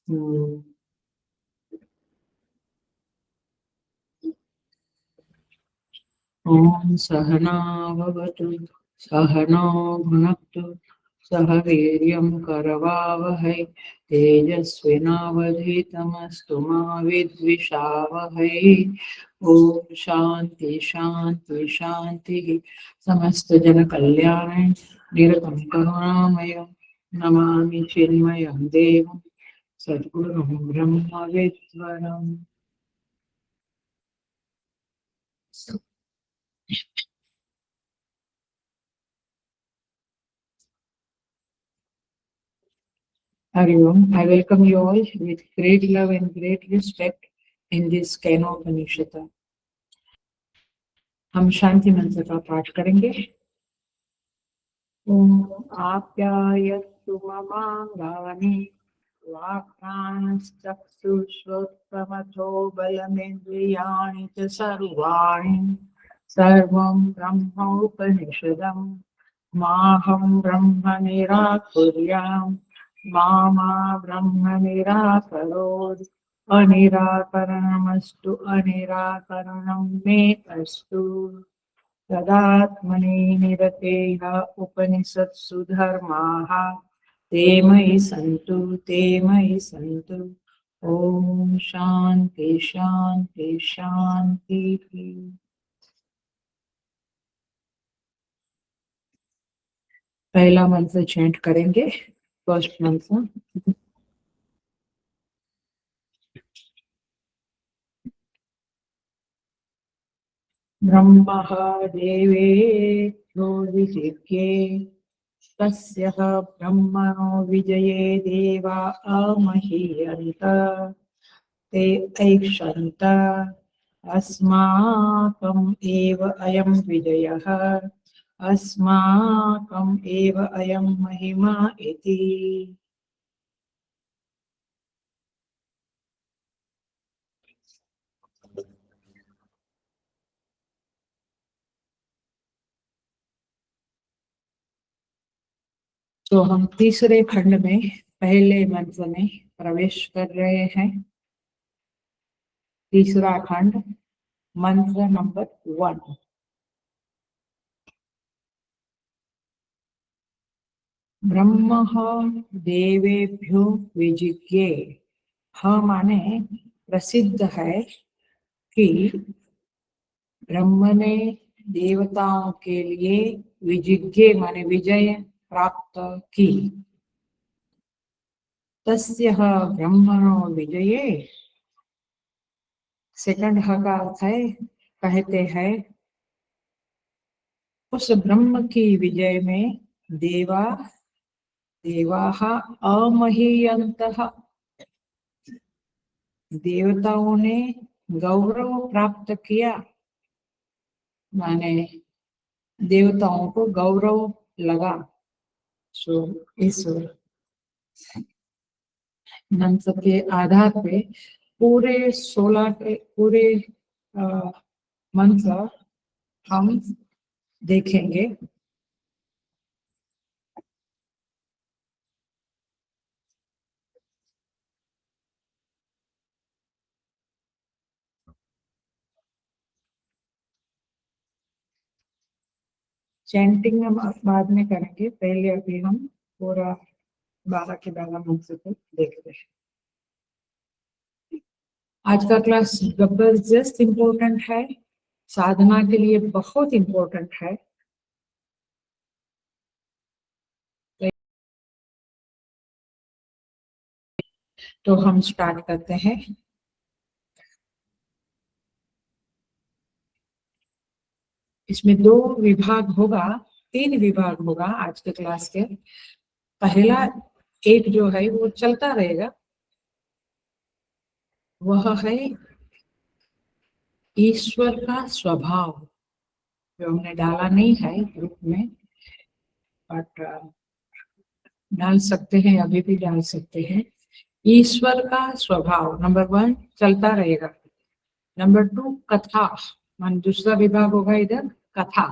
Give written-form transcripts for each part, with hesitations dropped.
हम्म। ॐ सहनाववतु सहनो भुनक्तु सह वीर्यं करवावहै तेजस्विनावधीतमस्तु मा विद्विषावहै। ॐ शान्ति शान्ति शान्तिः। समस्त जन कल्याणे निरतं करुणामयं नमामि चिन्मयं देवं सद्गुरुं ब्रह्मविद्वरम्। Hari Om. I welcome you all with great love and great respect in this Kenopanishad. हम शांति मंत्र का पाठ करेंगे। ओम आप्यायस्तु ममांगानि वाक्प्राणश्चक्षुश्रोत्रमथो बलमिन्द्रियाणि च सर्वाणि सर्वं ब्रह्मोपनिषदम् माहं ब्रह्म निराकुर्याम् मा ब्रह्म निराकरोत् अनिराकरणमस्तु अनिराकरणं मे अस्तु। तदात्मनि निरतेः उपनिषत्सु धर्माः ते मयि सन्तु। ओम शांति शांति शांति। पहला मंत्र चैंट करेंगे। फर्स्ट मंत्र। ब्रह्मः देवेभ्यो विजिज्ञे तस्यः ब्रह्मणो विजये देवा अमहीयन्त ते ऐक्षन्त अस्माकम् एव अयं विजयः अस्माकम् एव अयं महिमा इति। तो हम तीसरे खंड में पहले मंत्र में प्रवेश कर रहे हैं। तीसरा खंड मंत्र नंबर 1। ब्रह्मः देवेभ्यो विजिज्ञे। माने प्रसिद्ध है कि ब्रह्म ने देवताओं के लिए विजिज्ञे माने विजय प्राप्त की। तस्यः ब्रह्मणो विजये। सेकंड का अर्थ है, कहते हैं उस ब्रह्म की विजय में देवाः अमहीयन्तः देवताओं ने गौरव प्राप्त किया। माने देवताओं को गौरव लगा। सो इस मंत्र के आधार पे पूरे 16 के पूरे मंत्र हम देखेंगे। चैंटिंग हम बाद में करेंगे, पहले अभी हम पूरा 12 के 12 मंत्र को देखते हैं। आज का क्लास जबरदस्त इम्पोर्टेंट है, साधना के लिए बहुत इम्पोर्टेंट है। तो हम स्टार्ट करते हैं। इसमें 2 विभाग होगा, 3 विभाग होगा आज के क्लास के। पहला एक जो है वो चलता रहेगा, वह है ईश्वर का स्वभाव, जो हमने डाला नहीं है ग्रुप में, बट डाल सकते हैं, अभी भी डाल सकते हैं। ईश्वर का स्वभाव नंबर 1 चलता रहेगा। नंबर 2 कथा, मान दूसरा विभाग होगा इधर कथा,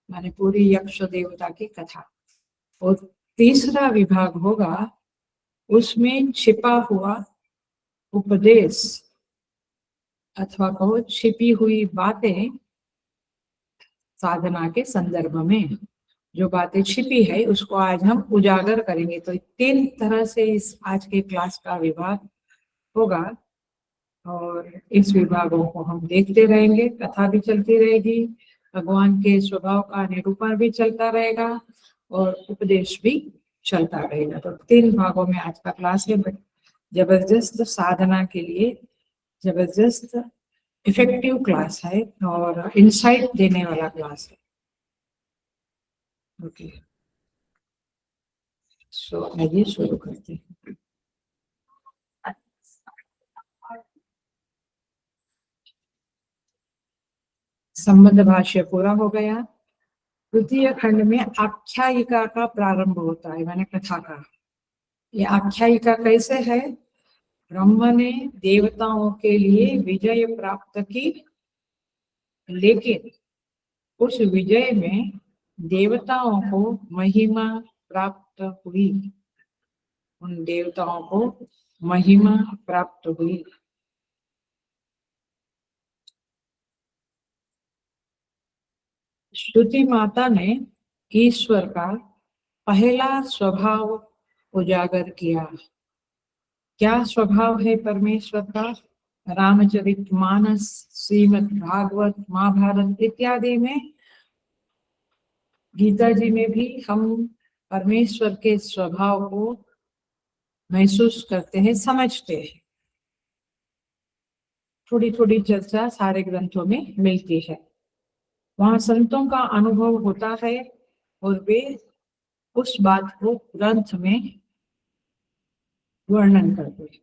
माने पूरी यक्ष देवता की कथा। और तीसरा विभाग होगा उसमें छिपा हुआ उपदेश अथवा कहो छिपी हुई बातें साधना के संदर्भ में जो बातें छिपी है उसको आज हम उजागर करेंगे। तो 3 तरह से इस आज के क्लास का विभाग होगा और इस विभागों को हम देखते रहेंगे। कथा भी चलती रहेगी, भगवान के स्वभाव का निरूपण भी चलता रहेगा और उपदेश भी चलता रहेगा। तो 3 भागों में आज का क्लास है। जबरदस्त साधना के लिए जबरदस्त इफेक्टिव क्लास है और इंसाइट देने वाला क्लास है। ओके, सो आइए शुरू करते हैं। संबंध भाष्य पूरा हो गया। तृतीय खंड में आख्यायिका का प्रारंभ होता है, मैंने कथा का। ये आख्यायिका कैसे है? ब्रह्म ने देवताओं के लिए विजय प्राप्त की, लेकिन उस विजय में देवताओं को महिमा प्राप्त हुई, उन देवताओं को महिमा प्राप्त हुई। स्तुति माता ने ईश्वर का पहला स्वभाव उजागर किया। क्या स्वभाव है परमेश्वर का? रामचरितमानस, श्रीमद् भागवत, महाभारत इत्यादि में, गीता जी में भी हम परमेश्वर के स्वभाव को महसूस करते हैं, समझते हैं। थोड़ी थोड़ी चर्चा सारे ग्रंथों में मिलती है। वहां संतों का अनुभव होता है और वे उस बात को ग्रंथ में वर्णन करते हैं।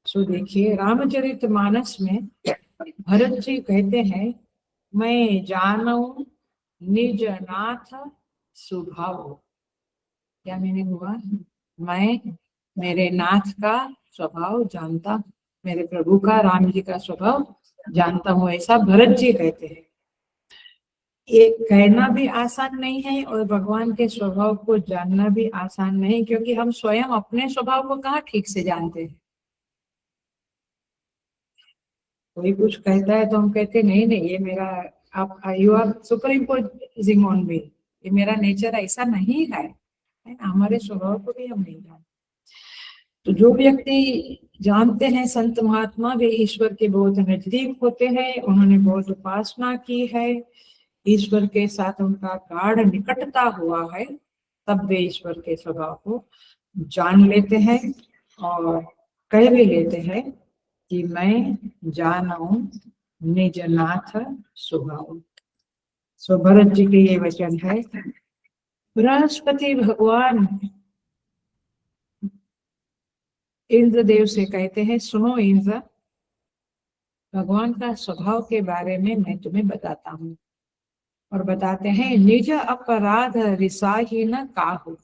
सो देखिए, रामचरितमानस में भरत जी कहते हैं, मैं जानूं निज नाथ स्वभाव। क्या मीनिंग हुआ? मैं मेरे नाथ का स्वभाव जानता, मेरे प्रभु का, राम जी का स्वभाव जानता हूँ, ऐसा भरत जी कहते हैं। ये कहना भी आसान नहीं है और भगवान के स्वभाव को जानना भी आसान नहीं, क्योंकि हम स्वयं अपने स्वभाव को कहाँ ठीक से जानते हैं। कोई कुछ कहता है तो हम कहते नहीं नहीं, ये मेरा, आप यू आर सुपरइम्पोजिंग ऑन मी, ये मेरा नेचर ऐसा नहीं है। हमारे स्वभाव को भी हम नहीं जानते। तो जो व्यक्ति जानते हैं संत महात्मा, वे ईश्वर के बहुत नजदीक होते हैं, उन्होंने बहुत उपासना की है, ईश्वर के साथ उनका गाढ़ निकटता हुआ है, तब वे ईश्वर के स्वभाव को जान लेते हैं और कह भी लेते हैं कि मैं जानूं निज नाथ स्वभाव। सो भरत जी के ये वचन है। बृहस्पति भगवान इंद्रदेव से कहते हैं, सुनो इंद्र, भगवान का स्वभाव के बारे में मैं तुम्हें बताता हूँ। और बताते हैं, निज अपराध रिसाही न काहू।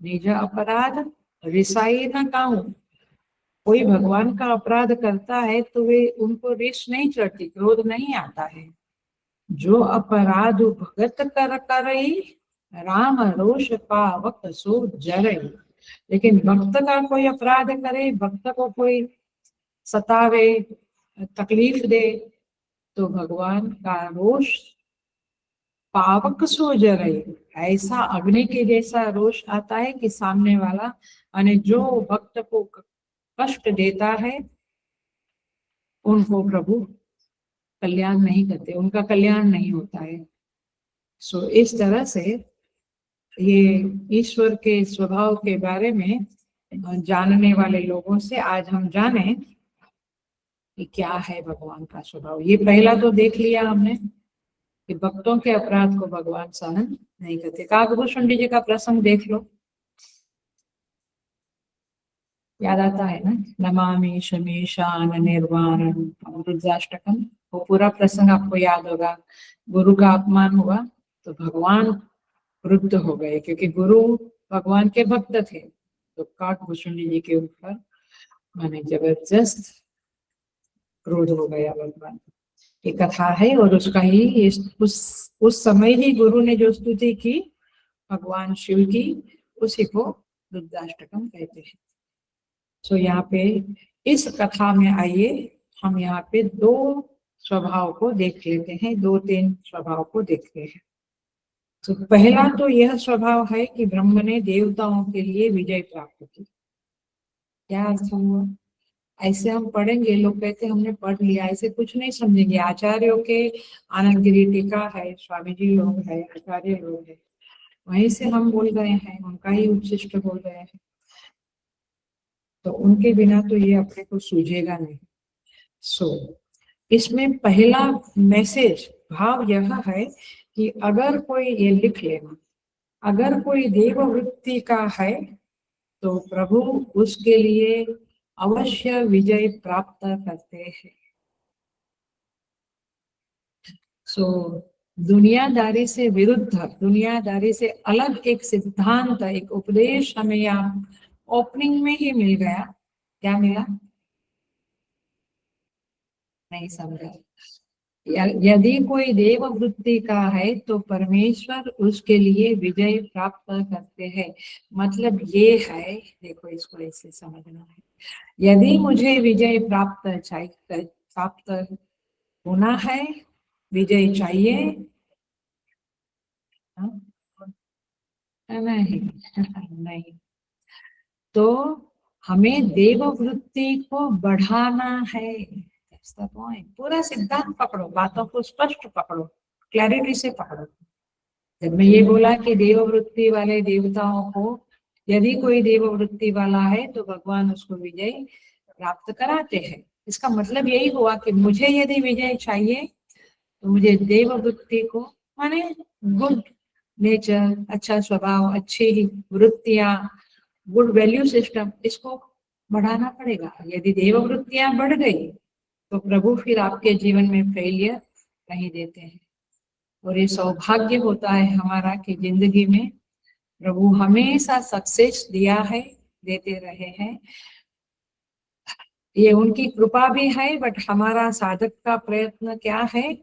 निज अपराध रिसाही न काहू। कोई भगवान का अपराध करता है तो वे उनको रिस नहीं चढ़ती, क्रोध नहीं आता है। जो अपराध भगत कर करई, राम रोष पावक सो जरई। लेकिन भक्त का कोई अपराध करे, भक्त को कोई सतावे, तकलीफ दे, तो भगवान का रोष पावक सो जरई, ऐसा अग्नि के जैसा रोष आता है कि सामने वाला, यानी जो भक्त को कष्ट देता है उनको प्रभु कल्याण नहीं करते, उनका कल्याण नहीं होता है। सो इस तरह से ये ईश्वर के स्वभाव के बारे में जानने वाले लोगों से आज हम जाने कि क्या है भगवान का स्वभाव। ये पहला तो देख लिया हमने कि भक्तों के अपराध को भगवान सहन नहीं करते। काकभूषण जी का प्रसंग देख लो, याद आता है ना, नमामि शमीशान निर्वाणम रुद्राष्टकम। वो पूरा प्रसंग आपको याद होगा। गुरु का अपमान हुआ तो भगवान क्रुद्ध हो गए, क्योंकि गुरु भगवान के भक्त थे। तो काकभूषण जी के ऊपर माने जबरदस्त क्रोध हो गया भगवान। ये कथा है और उसका ही उस समय ही गुरु ने जो स्तुति की भगवान शिव की, उसी को रुद्राष्टकम कहते हैं। तो यहाँ पे इस कथा में आइए हम यहाँ पे दो स्वभाव को देख लेते हैं, दो तीन स्वभाव को देखते हैं। तो पहला तो यह स्वभाव है कि ब्रह्म ने देवताओं के लिए विजय प्राप्त की। क्या अर्थ हुआ? ऐसे हम पढ़ेंगे, लोग कहते हैं हमने पढ़ लिया, ऐसे कुछ नहीं समझेंगे। आचार्यों के आनंद गिरी टीका है, स्वामी जी लोग है, आचार्य लोग है, वहीं से हम बोल रहे हैं, उनका ही उच्चिष्ट बोल रहे हैं, तो उनके बिना तो ये अपने को सूझेगा नहीं। इसमें पहला मैसेज भाव यह है कि अगर कोई, ये लिख लेना, अगर कोई देववृत्ति का है तो प्रभु उसके लिए अवश्य विजय प्राप्त करते हैं। दुनियादारी से विरुद्ध, दुनियादारी से अलग एक सिद्धांत, एक उपदेश हमें यहाँ ओपनिंग में ही मिल गया। क्या मिला? नहीं समझा। यदि कोई देव वृत्ति का है तो परमेश्वर उसके लिए विजय प्राप्त करते हैं। मतलब ये है, देखो इसको ऐसे समझना है, यदि मुझे विजय प्राप्त होना है, विजय चाहिए, नहीं नहीं, तो हमें देव वृत्ति को बढ़ाना है। पूरा सिद्धांत पकड़ो, बातों को स्पष्ट पकड़ो, क्लैरिटी से पकड़ो। जब मैं ये बोला कि देव वृत्ति वाले देवताओं को, यदि कोई देव वृत्ति वाला है तो भगवान उसको विजय प्राप्त कराते हैं, इसका मतलब यही हुआ कि मुझे यदि विजय चाहिए तो मुझे देव वृत्ति को, माने गुड नेचर, अच्छा स्वभाव, अच्छी वृत्तियां, गुड वैल्यू सिस्टम, इसको बढ़ाना पड़ेगा। यदि देव वृत्तियां बढ़ गई तो प्रभु फिर आपके जीवन में फेलियर नहीं देते हैं। और ये सौभाग्य होता है हमारा कि जिंदगी में प्रभु हमेशा सक्सेस दिया है, देते रहे हैं। ये उनकी कृपा भी है, बट हमारा साधक का प्रयत्न क्या है,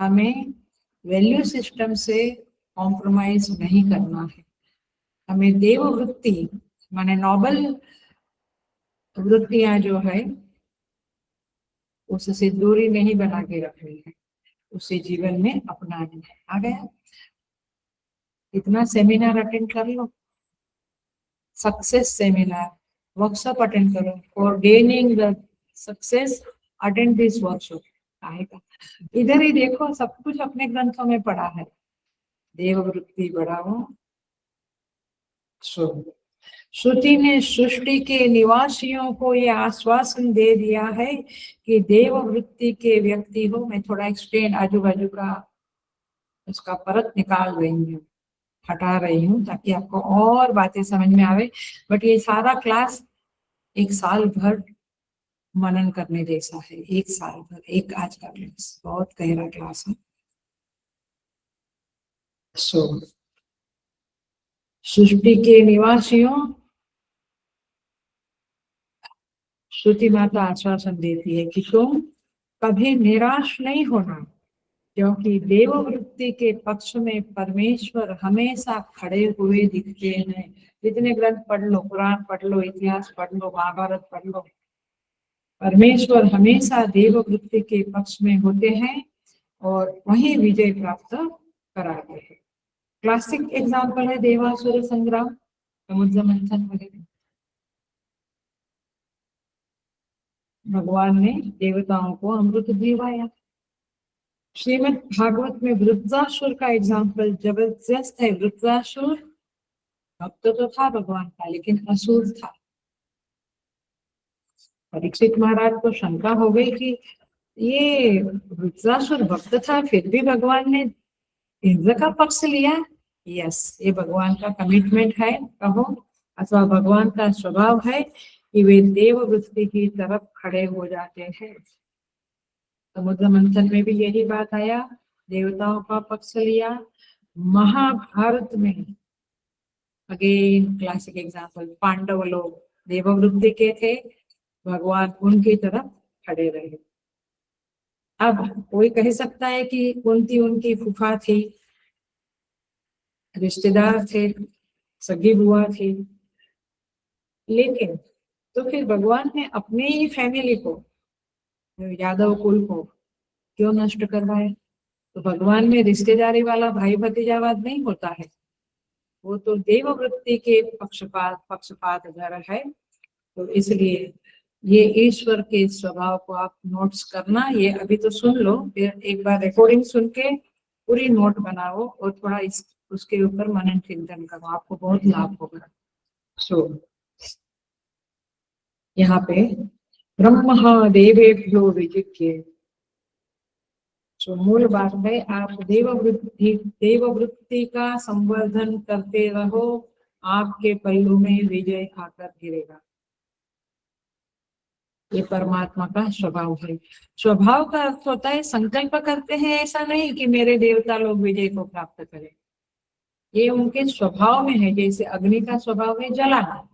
हमें वैल्यू सिस्टम से कॉम्प्रोमाइज नहीं करना है। हमें देव वृत्ति माने नोबल वृत्तियां जो है उससे दूरी नहीं बना के रखनी है, उसे जीवन में अपनाना है। आ गया? इतना सेमिनार अटेंड कर लो, सक्सेस सेमिनार, वर्कशॉप अटेंड करो, for gaining the success attend this workshop. आएगा इधर ही देखो, सब कुछ अपने ग्रंथों में पढ़ा है, देव वृत्ति बढ़ाओ। श्रुति ने सृष्टि के निवासियों को यह आश्वासन दे दिया है कि देव वृत्ति के व्यक्ति हो। मैं थोड़ा एक्सटेंड आजू बाजू का उसका परत निकाल रही हूँ, हटा रही हूँ, ताकि आपको और बातें समझ में आवे। बट ये सारा क्लास एक साल भर मनन करने जैसा है, एक साल भर, एक आज का क्लास बहुत गहरा क्लास है। सृष्टि के निवासियों, श्रुति माता आश्वासन देती है कि तुम कभी निराश नहीं होना, क्योंकि देव वृत्ति के पक्ष में परमेश्वर हमेशा खड़े हुए दिखते हैं। जितने ग्रंथ पढ़ लो, पुराण पढ़ लो, इतिहास पढ़ लो, महाभारत पढ़ लो, परमेश्वर हमेशा देव वृत्ति के पक्ष में होते हैं और वही विजय प्राप्त कराते हैं। क्लासिक एग्जाम्पल है देवासुर संग्राम, समुद्र मंथन वगैरह। भगवान ने देवताओं को अमृत दिलवाया। श्रीमद् भागवत में वृत्रासुर का एग्जाम्पल जबरदस्त है। वृत्रासुर भक्त तो था भगवान का, लेकिन असुर था। परीक्षित महाराज को शंका हो गई कि ये वृत्रासुर भक्त था, फिर भी भगवान ने इंद्र का पक्ष लिया। यस, ये भगवान का कमिटमेंट है कहो, अथवा भगवान का स्वभाव है कि वे देव वृत्ति की तरफ खड़े हो जाते हैं। समुद्र मंथन में भी यही बात आया, देवताओं का पक्ष लिया। महाभारत में अगेन क्लासिक एग्जाम्पल, पांडव लोग देववृत्ति के थे, भगवान उनकी तरफ खड़े रहे। अब कोई कह सकता है कि कुंती उनकी फूफा थी, रिश्तेदार थे, सगी बुआ थी, लेकिन तो फिर भगवान ने अपने ही फैमिली को, यादव कुल को क्यों नष्ट करवाए? तो भगवान में रिश्तेदारी वाला भाई भतीजावाद नहीं होता है, वो तो देव वृत्ति के पक्षपात घर है। तो इसलिए ये ईश्वर के स्वभाव को आप नोट्स करना। ये अभी तो सुन लो, फिर एक बार रिकॉर्डिंग सुन के पूरी नोट बनाओ और थोड़ा उसके ऊपर मनन चिंतन करो, आपको बहुत लाभ होगा। सो यहाँ पे ब्रह्म देवेभ्यो विजिज्ञ, जो मूल बात है, आप देववृत्ति का संवर्धन करते रहो, आपके पल्लू में विजय आकर गिरेगा। ये परमात्मा का स्वभाव है। स्वभाव का अर्थ होता है संकल्प करते हैं, ऐसा नहीं कि मेरे देवता लोग विजय को प्राप्त करें, ये उनके स्वभाव में है। जैसे अग्नि का स्वभाव है जलाना,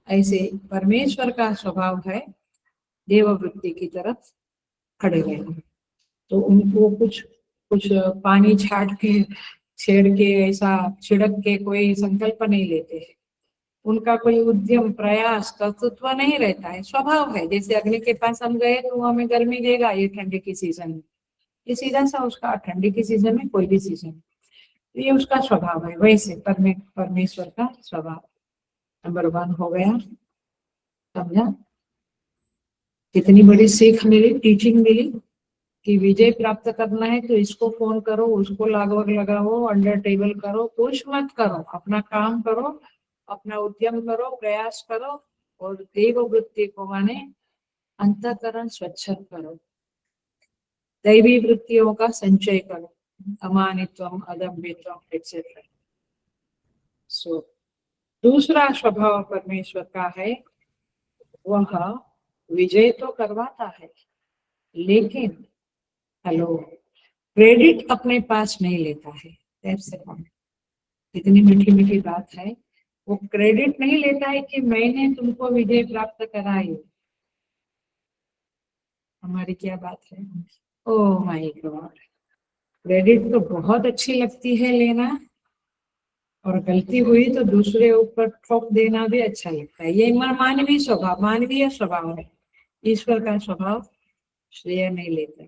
ऐसे परमेश्वर का स्वभाव है देववृत्ति की तरफ खड़े रहना। तो उनको कुछ कुछ पानी छाट के छेड़ के ऐसा छिड़क के कोई संकल्प नहीं लेते हैं, उनका कोई उद्यम प्रयास कर्तृत्व नहीं रहता है, स्वभाव है। जैसे अग्नि के पास हम गए तो हमें गर्मी देगा, ये ठंडी की सीजन में, ये सीधा सा उसका, ठंडी की सीजन में कोई भी सीजन, ये उसका स्वभाव है। वैसे परमेश्वर का स्वभाव। नंबर 1 हो गया, समझा? कितनी बड़ी सीख मिली, टीचिंग मिली कि विजय प्राप्त करना है तो इसको फोन करो, उसको लागवग लगाओ, अंडर टेबल करो, कुछ मत करो, अपना काम करो, अपना उद्यम करो, प्रयास करो, और देव वृत्ति को माने अंतःकरण स्वच्छ करो, दैवी वृत्तियों का संचय करो, अमानित्वम, अदम्भित्वम एक्सेट्रा। सो दूसरा स्वभाव परमेश्वर का है, वह विजय तो करवाता है लेकिन क्रेडिट अपने पास नहीं लेता है। इतनी मीठी मीठी बात है, वो क्रेडिट नहीं लेता है कि मैंने तुमको विजय प्राप्त कराई। हमारी क्या बात है, ओ माय गॉड। क्रेडिट तो बहुत अच्छी लगती है लेना, और गलती हुई तो दूसरे ऊपर ठोक देना भी अच्छा लगता है। ये मानवीय स्वभाव है। ईश्वर का स्वभाव श्रेय नहीं लेता।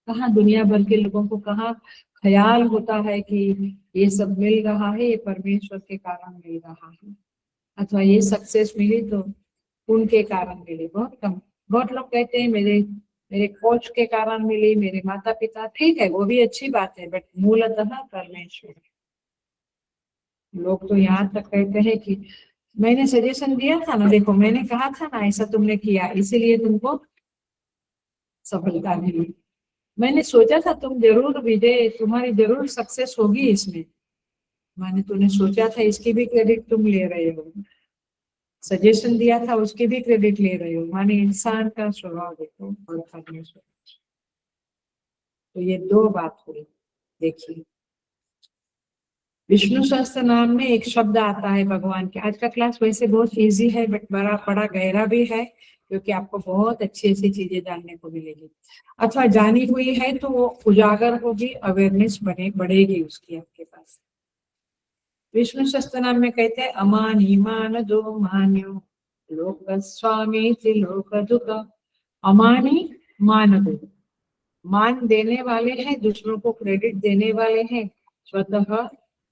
कहाँ दुनिया भर के लोगों को कहाँ ख्याल होता है कि ये सब मिल रहा है, ये परमेश्वर के कारण मिल रहा है, अथवा ये सक्सेस मिली तो उनके कारण मिली। बहुत कम। बहुत लोग कहते हैं मेरे मेरे कोच के कारण मिली, मेरे माता पिता, ठीक है वो भी अच्छी बात है, बट मूलतः परमेश्वर। लोग तो यहाँ तक कहते हैं कि मैंने सजेशन दिया था ना, देखो मैंने कहा था ना, ऐसा तुमने किया इसीलिए तुमको सफलता मिली, मैंने सोचा था तुम जरूर विजय, तुम्हारी जरूर सक्सेस होगी इसमें, मैंने तूने सोचा था, इसकी भी क्रेडिट तुम ले रहे हो, सजेशन दिया था उसके भी क्रेडिट ले रहे हो। माने इंसान का स्वभाव देखो और परमेश्वर। तो ये 2 बात हुई। देखिए विष्णु सहस्त्र नाम में एक शब्द आता है भगवान के। आज का क्लास वैसे बहुत इजी है बट बड़ा गहरा भी है, क्योंकि आपको बहुत अच्छी अच्छी चीजें जानने को मिलेगी, अथवा जानी हुई है तो वो उजागर होगी, अवेयरनेस बढ़ेगी उसकी आपके पास। विष्णु सहस्त्र नाम में कहते हैं अमानी मान दो मान्यो लोक स्वामी लोक दुख। अमानी मान दो, मान देने वाले हैं, दूसरों को क्रेडिट देने वाले हैं, स्वतः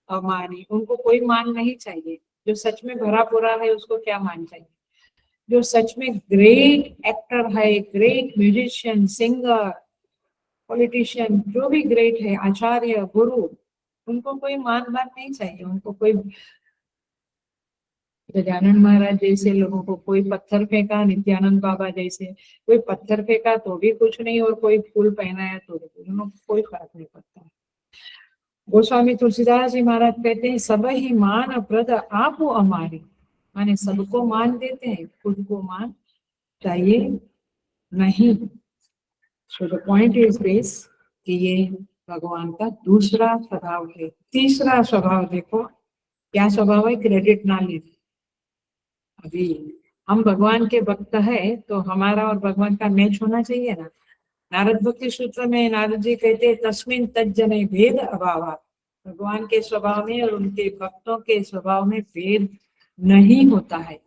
अमानी, उनको कोई मान नहीं चाहिए। जो सच में भरा पूरा है उसको क्या मान चाहिए? जो सच में ग्रेट एक्टर है, ग्रेट म्यूजिशियन, सिंगर, पॉलिटिशियन, जो भी ग्रेट है, आचार्य, गुरु, उनको कोई मान नहीं चाहिए। उनको कोई गजानन महाराज जैसे लोगों को कोई पत्थर फेंका, नित्यानंद बाबा जैसे कोई पत्थर फेंका तो भी कुछ नहीं, और कोई फूल पहनाया तो भी, उनको कोई फर्क नहीं पड़ता। गोस्वामी तुलसीदास जी महाराज कहते हैं सब ही मान प्रद आप हमारी, माने सबको मान देते हैं, खुद को मान चाहिए नहीं। So the point is this कि ये भगवान का दूसरा स्वभाव है। तीसरा स्वभाव देखो, क्या स्वभाव है? क्रेडिट ना लेना। अभी हम भगवान के भक्त है तो हमारा और भगवान का मैच होना चाहिए ना। नारद भक्ति सूत्र में नारद जी कहते हैं तस्मिन तज्जने भेद अभाव। भगवान के स्वभाव में और उनके भक्तों के स्वभाव में भेद नहीं होता है।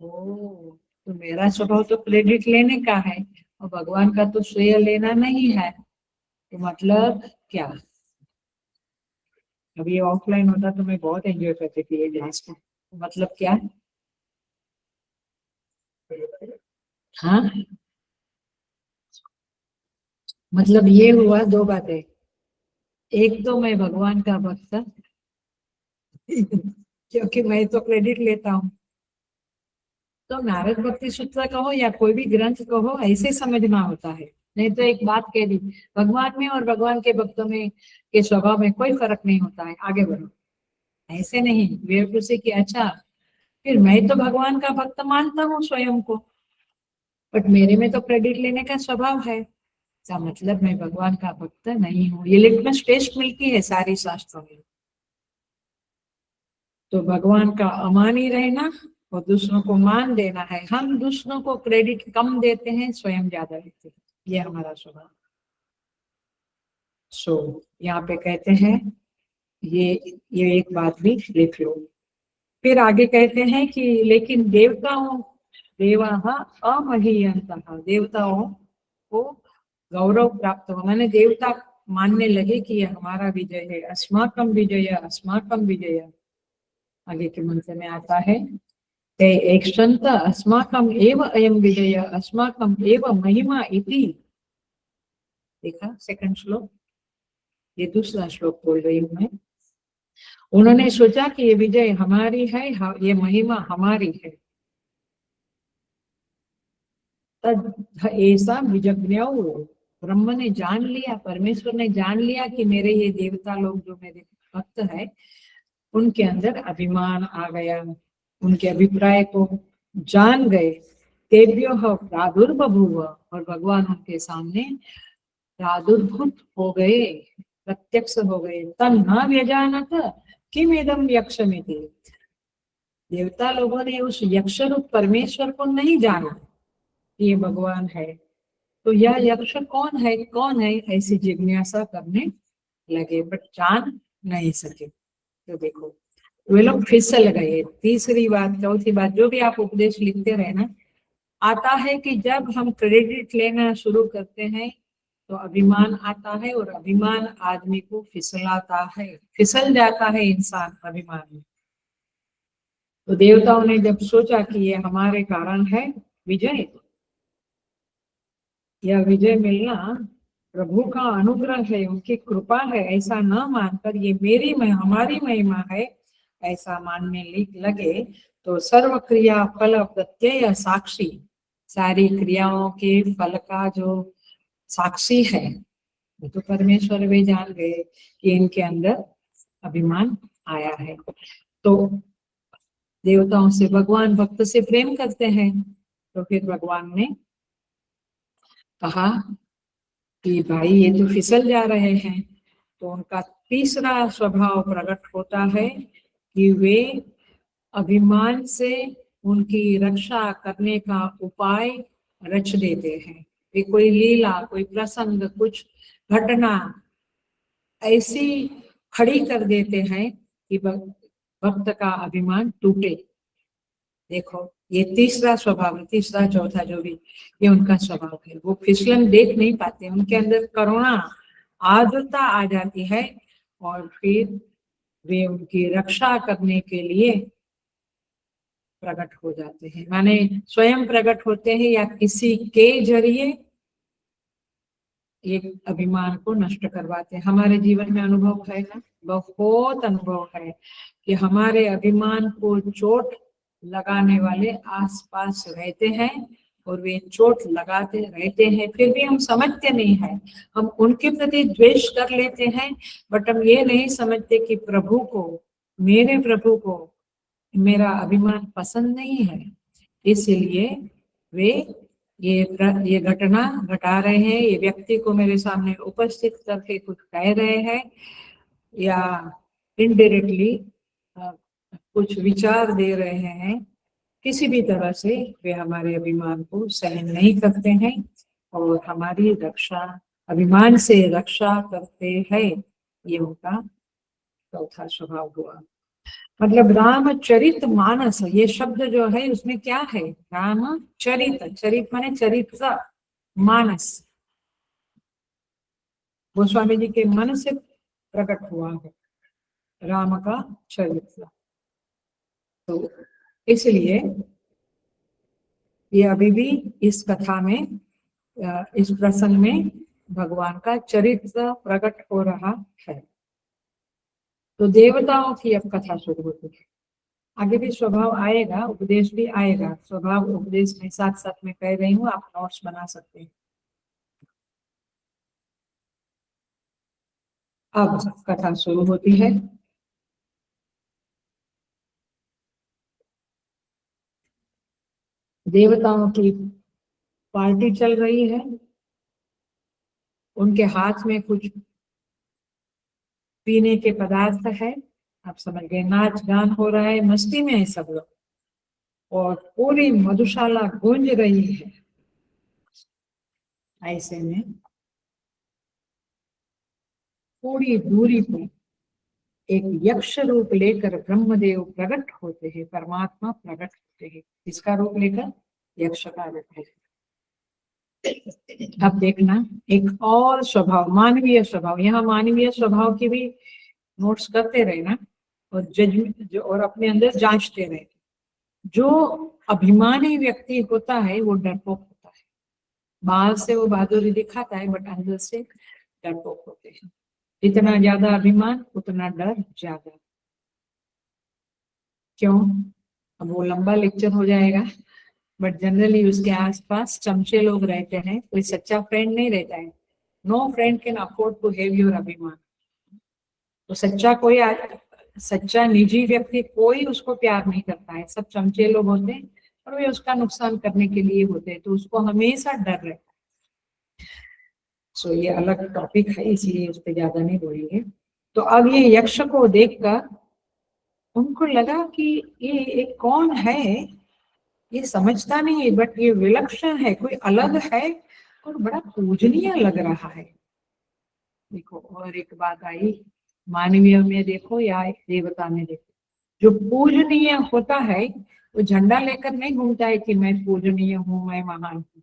ओ, तो मेरा स्वभाव तो क्रेडिट लेने का है और भगवान का तो श्रेय लेना नहीं है, तो मतलब क्या? अभी ये ऑफलाइन होता तो मैं बहुत एंजॉय करती थी ये क्लास को। मतलब क्या? हाँ, मतलब ये हुआ दो बातें। एक तो मैं भगवान का भक्त क्योंकि मैं तो क्रेडिट लेता हूँ। तो नारद भक्ति सूत्र कहो या कोई भी ग्रंथ कहो, ऐसे समझना होता है। नहीं तो एक बात कह दी, भगवान में और भगवान के भक्तों में के स्वभाव में कोई फर्क नहीं होता है, आगे बढ़ो। ऐसे नहीं बेवकूफी की। अच्छा, फिर मैं तो भगवान का भक्त मानता हूँ स्वयं को, बट मेरे में तो क्रेडिट लेने का स्वभाव है, इसका मतलब मैं भगवान का भक्त नहीं हूँ। ये लिटमस टेस्ट मिलती है सारी शास्त्रों में। तो भगवान का अमानी रहना और दूसरों को मान देना है। हम दूसरों को क्रेडिट कम देते हैं, स्वयं ज्यादा लेते हैं, ये हमारा स्वभाव। सो यहाँ पे कहते हैं ये ये एक बात भी लिख लो। फिर आगे कहते हैं कि लेकिन देवताओं देवा अमहीयंत, देवताओं को गौरव प्राप्त हो, मैंने देवता मानने लगे कि ये हमारा विजय है, अस्माकम विजय अस्माकम विजय। आगे के मंत्र में आता है ते एकशंत अस्माकम एव अयम विजय अस्माकम एव महिमा इति। देखा सेकंड श्लोक, ये दूसरा श्लोक बोल रही हूँ मैं। उन्होंने सोचा कि ये विजय हमारी है, ये महिमा हमारी है। तद ऐसा विजज्ञ, ब्रह्म ने जान लिया, परमेश्वर ने जान लिया कि मेरे ये देवता लोग जो मेरे भक्त है, उनके अंदर अभिमान आ गया, उनके अभिप्राय को जान गए। तेभ्यो प्रादुर्बभूव, और भगवान उनके सामने प्रादुर्भूत हो गए, प्रत्यक्ष हो गए। तन न व्यजानत किम इदम यक्षमिति, देवता लोगों ने उस यक्ष रूप परमेश्वर को नहीं जाना ये भगवान है। तो यह यक्ष कौन है ऐसी जिज्ञासा करने लगे, बट जान नहीं सके। तो देखो वे लोग फिसल गए। तीसरी बात, चौथी बात, जो भी आप उपदेश लिखते रहे ना, आता है कि जब हम क्रेडिट लेना शुरू करते हैं तो अभिमान आता है, और अभिमान आदमी को फिसलाता है, फिसल जाता है इंसान अभिमान में। तो देवताओं ने जब सोचा कि ये हमारे कारण है विजय, यह विजय मिलना प्रभु का अनुग्रह है, उनकी कृपा है, ऐसा न मानकर ये मेरी हमारी महिमा है ऐसा मानने लगे, तो सर्व क्रिया फल प्रत्यय साक्षी, सारी क्रियाओं के फल का जो साक्षी है वो तो परमेश्वर भी जान गए कि इनके अंदर अभिमान आया है। तो देवताओं से भगवान भक्त से प्रेम करते हैं, तो फिर भगवान ने कहा कि भाई ये तो फिसल जा रहे हैं। तो उनका तीसरा स्वभाव प्रकट होता है कि वे अभिमान से उनकी रक्षा करने का उपाय रच देते हैं। वे कोई लीला, कोई प्रसंग, कुछ घटना ऐसी खड़ी कर देते हैं कि भक्त का अभिमान टूटे। देखो ये तीसरा स्वभाव है, तीसरा चौथा जो भी, ये उनका स्वभाव है। वो फिसलन देख नहीं पाते, उनके अंदर करुणा आर्द्रता आ जाती है, और फिर वे उनकी रक्षा करने के लिए प्रकट हो जाते हैं, माने स्वयं प्रकट होते हैं या किसी के जरिए ये अभिमान को नष्ट करवाते हैं। हमारे जीवन में अनुभव है ना, बहुत अनुभव है कि हमारे अभिमान को चोट लगाने वाले आसपास रहते हैं, और वे चोट लगाते रहते हैं, फिर भी हम समझते नहीं है। हम उनके प्रति द्वेष कर लेते हैं, बट हम ये नहीं समझते कि प्रभु को, मेरे प्रभु को मेरा अभिमान पसंद नहीं है, इसलिए वे ये घटना घटा रहे हैं, ये व्यक्ति को मेरे सामने उपस्थित करके कुछ कह रहे हैं, या इनडायरेक्टली कुछ विचार दे रहे हैं। किसी भी तरह से वे हमारे अभिमान को सहन नहीं करते हैं और हमारी रक्षा, अभिमान से रक्षा करते हैं। ये उनका चौथा स्वभाव हुआ। मतलब रामचरित मानस, ये शब्द जो है उसमें क्या है, रामचरित, चरित माने चरित्र, मानस गोस्वामी जी के मन से प्रकट हुआ है राम का चरित्र। तो इसलिए ये अभी भी इस कथा में, इस प्रसंग में भगवान का चरित्र प्रकट हो रहा है। तो देवताओं की अब कथा शुरू होती है। आगे भी स्वभाव आएगा, उपदेश भी आएगा, स्वभाव उपदेश में साथ साथ में कह रही हूँ, आप नोट्स बना सकते हैं। अब कथा शुरू होती है। देवताओं की पार्टी चल रही है, उनके हाथ में कुछ पीने के पदार्थ है, आप समझ गए, नाच गान हो रहा है, मस्ती में है सब लोग, और पूरी मधुशाला गूंज रही है। ऐसे में पूरी दूरी पर एक यक्ष रूप लेकर ब्रह्मदेव प्रकट होते हैं, परमात्मा प्रकट होते हैं। किसका रूप लेकर? यक्ष का रूप लेकर। अब देखना एक और स्वभाव, मानवीय स्वभाव, यहाँ मानवीय स्वभाव की भी नोट्स करते रहना, और जज और अपने अंदर जांचते रहे। जो अभिमानी व्यक्ति होता है वो डरपोक होता है, बाहर से वो बहादुरी दिखाता है बट अंदर से डरपोक होते हैं। जितना ज्यादा अभिमान उतना डर ज्यादा। क्यों? अब वो लंबा लेक्चर हो जाएगा, बट जनरली उसके आसपास चमचे लोग रहते हैं, कोई सच्चा फ्रेंड नहीं रहता है। No friend can afford to have your अभिमान। तो सच्चा निजी व्यक्ति कोई उसको प्यार नहीं करता है, सब चमचे लोग होते हैं और वे उसका नुकसान करने के लिए होते हैं, तो उसको हमेशा डर रहता है। सो ये अलग टॉपिक है, इसलिए उस पर ज्यादा नहीं बोलेंगे। तो अब ये यक्ष को देखकर उनको लगा कि ये एक कौन है, ये समझता नहीं है बट ये विलक्षण है, कोई अलग है और बड़ा पूजनीय लग रहा है। देखो और एक बात आई, मानवीय में देखो या देवता में देखो, जो पूजनीय होता है वो झंडा लेकर नहीं घूमता है कि मैं पूजनीय हूँ, मैं महान हूँ।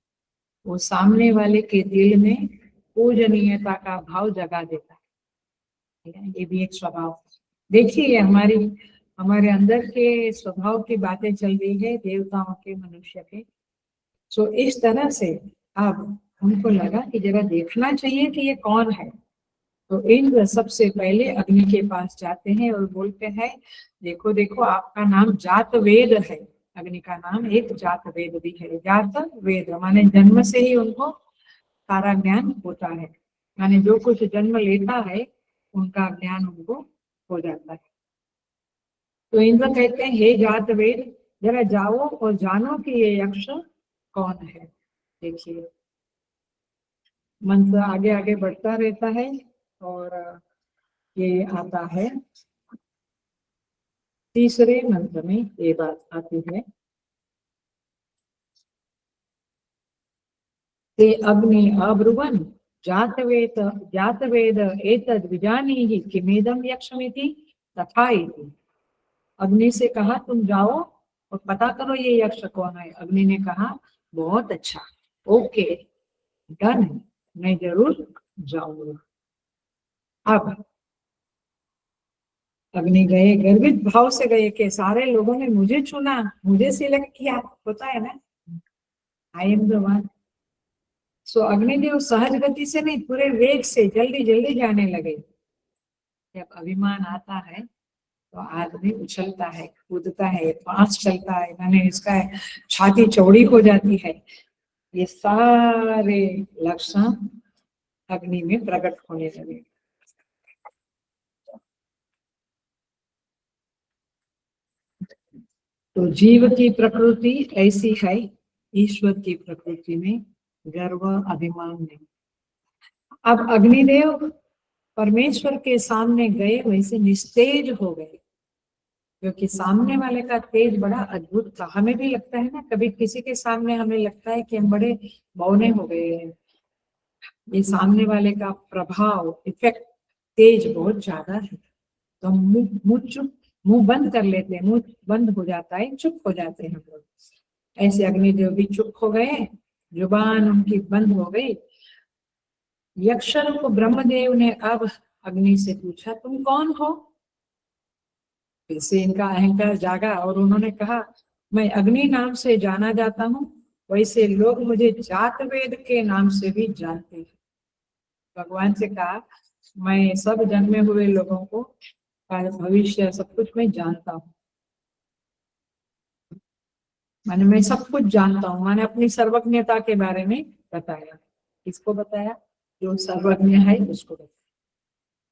वो सामने वाले के दिल में पूजनीयता का भाव जगा देता है। ये भी एक स्वभाव। देखिए हमारे अंदर के स्वभाव की बातें चल रही है, देवताओं के, मनुष्य के। सो इस तरह से अब उनको लगा कि जरा देखना चाहिए कि ये कौन है। तो इंद्र सबसे पहले अग्नि के पास जाते हैं और बोलते हैं, देखो देखो आपका नाम जात वेद है। अग्नि का नाम एक जात वेद भी है। जात वेद माने जन्म से ही उनको सारा ज्ञान होता है, माने जो कुछ जन्म लेता है उनका ज्ञान उनको हो जाता है। तो इंद्र कहते हैं, हे जात वेद, जरा जाओ और जानो कि ये यक्ष कौन है। देखिए मंत्र आगे आगे बढ़ता रहता है और ये आता है तीसरे मंत्र में, ये बात आती है, ते अग्नि अब्रुवन् जात वेद एतद् विजानीहि किमेदं यक्षमिति तथा इति। अग्नि से कहा तुम जाओ और पता करो ये यक्ष कौन है। अग्नि ने कहा बहुत अच्छा, ओके डन, मैं जरूर जाऊंगा। अब अग्नि गए, गर्वित भाव से गए कि सारे लोगों ने मुझे चुना, मुझे सिलेक्ट किया, होता है ना, आई एम द वन। सो अग्निदेव सहज गति से नहीं, पूरे वेग से जल्दी जल्दी जाने लगे। जब अभिमान आता है तो आदमी उछलता है, कूदता है, फास्ट चलता है, मैंने इसका छाती चौड़ी हो जाती है। ये सारे लक्षण अग्नि में प्रकट होने लगे। तो जीव की प्रकृति ऐसी है, ईश्वर की प्रकृति में गर्व अभिमान नहीं। अब अग्निदेव परमेश्वर के सामने गए, वैसे निस्तेज हो गए, क्योंकि सामने वाले का तेज बड़ा अद्भुत था। हमें भी लगता है ना, कभी किसी के सामने हमें लगता है कि हम बड़े बौने हो गए हैं। ये सामने वाले का प्रभाव, इफेक्ट, तेज बहुत ज्यादा है, तो हम मुंह चुप मुंह बंद कर लेते हैं, मुंह बंद हो जाता है, चुप हो जाते हैं हम लोग। ऐसे अग्निदेव भी चुप हो गए, जुबान उनकी बंद हो गई। यक्षर को ब्रह्मदेव ने अब अग्नि से पूछा, तुम कौन हो? फिर से इनका अहंकार जागा और उन्होंने कहा, मैं अग्नि नाम से जाना जाता हूँ, वैसे लोग मुझे जात वेद के नाम से भी जानते हैं। भगवान से कहा, मैं सब जन्मे हुए लोगों को भविष्य सब कुछ मैं जानता हूँ, मैंने मैं सब कुछ जानता हूँ। मैंने अपनी सर्वज्ञता के बारे में बताया। किसको बताया? जो सर्वज्ञ है उसको बताया।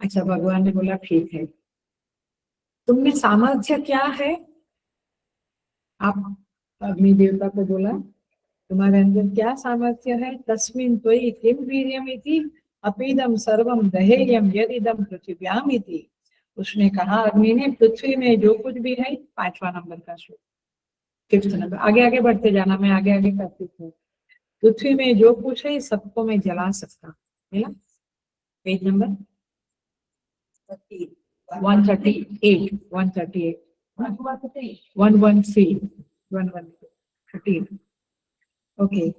अच्छा, भगवान ने बोला ठीक है, तुम में सामर्थ्य क्या है? आप अग्नि देवता को बोला, तुम्हारे अंदर क्या सामर्थ्य है? तस्मिन् त्वयि किम वीर्यम् इति अपीदम सर्वम दहेयम यदिदम पृथिव्याम इति। उसने कहा, अग्नि ने, पृथ्वी में जो कुछ भी है, 5वां नंबर का श्लोक, 5th नंबर, आगे आगे बढ़ते जाना, मैं आगे आगे करती हूँ। पृथ्वी में जो कुछ है सबको मैं जला सकता हूँ। मिला? Page number 138, 138, 113, 113, okay.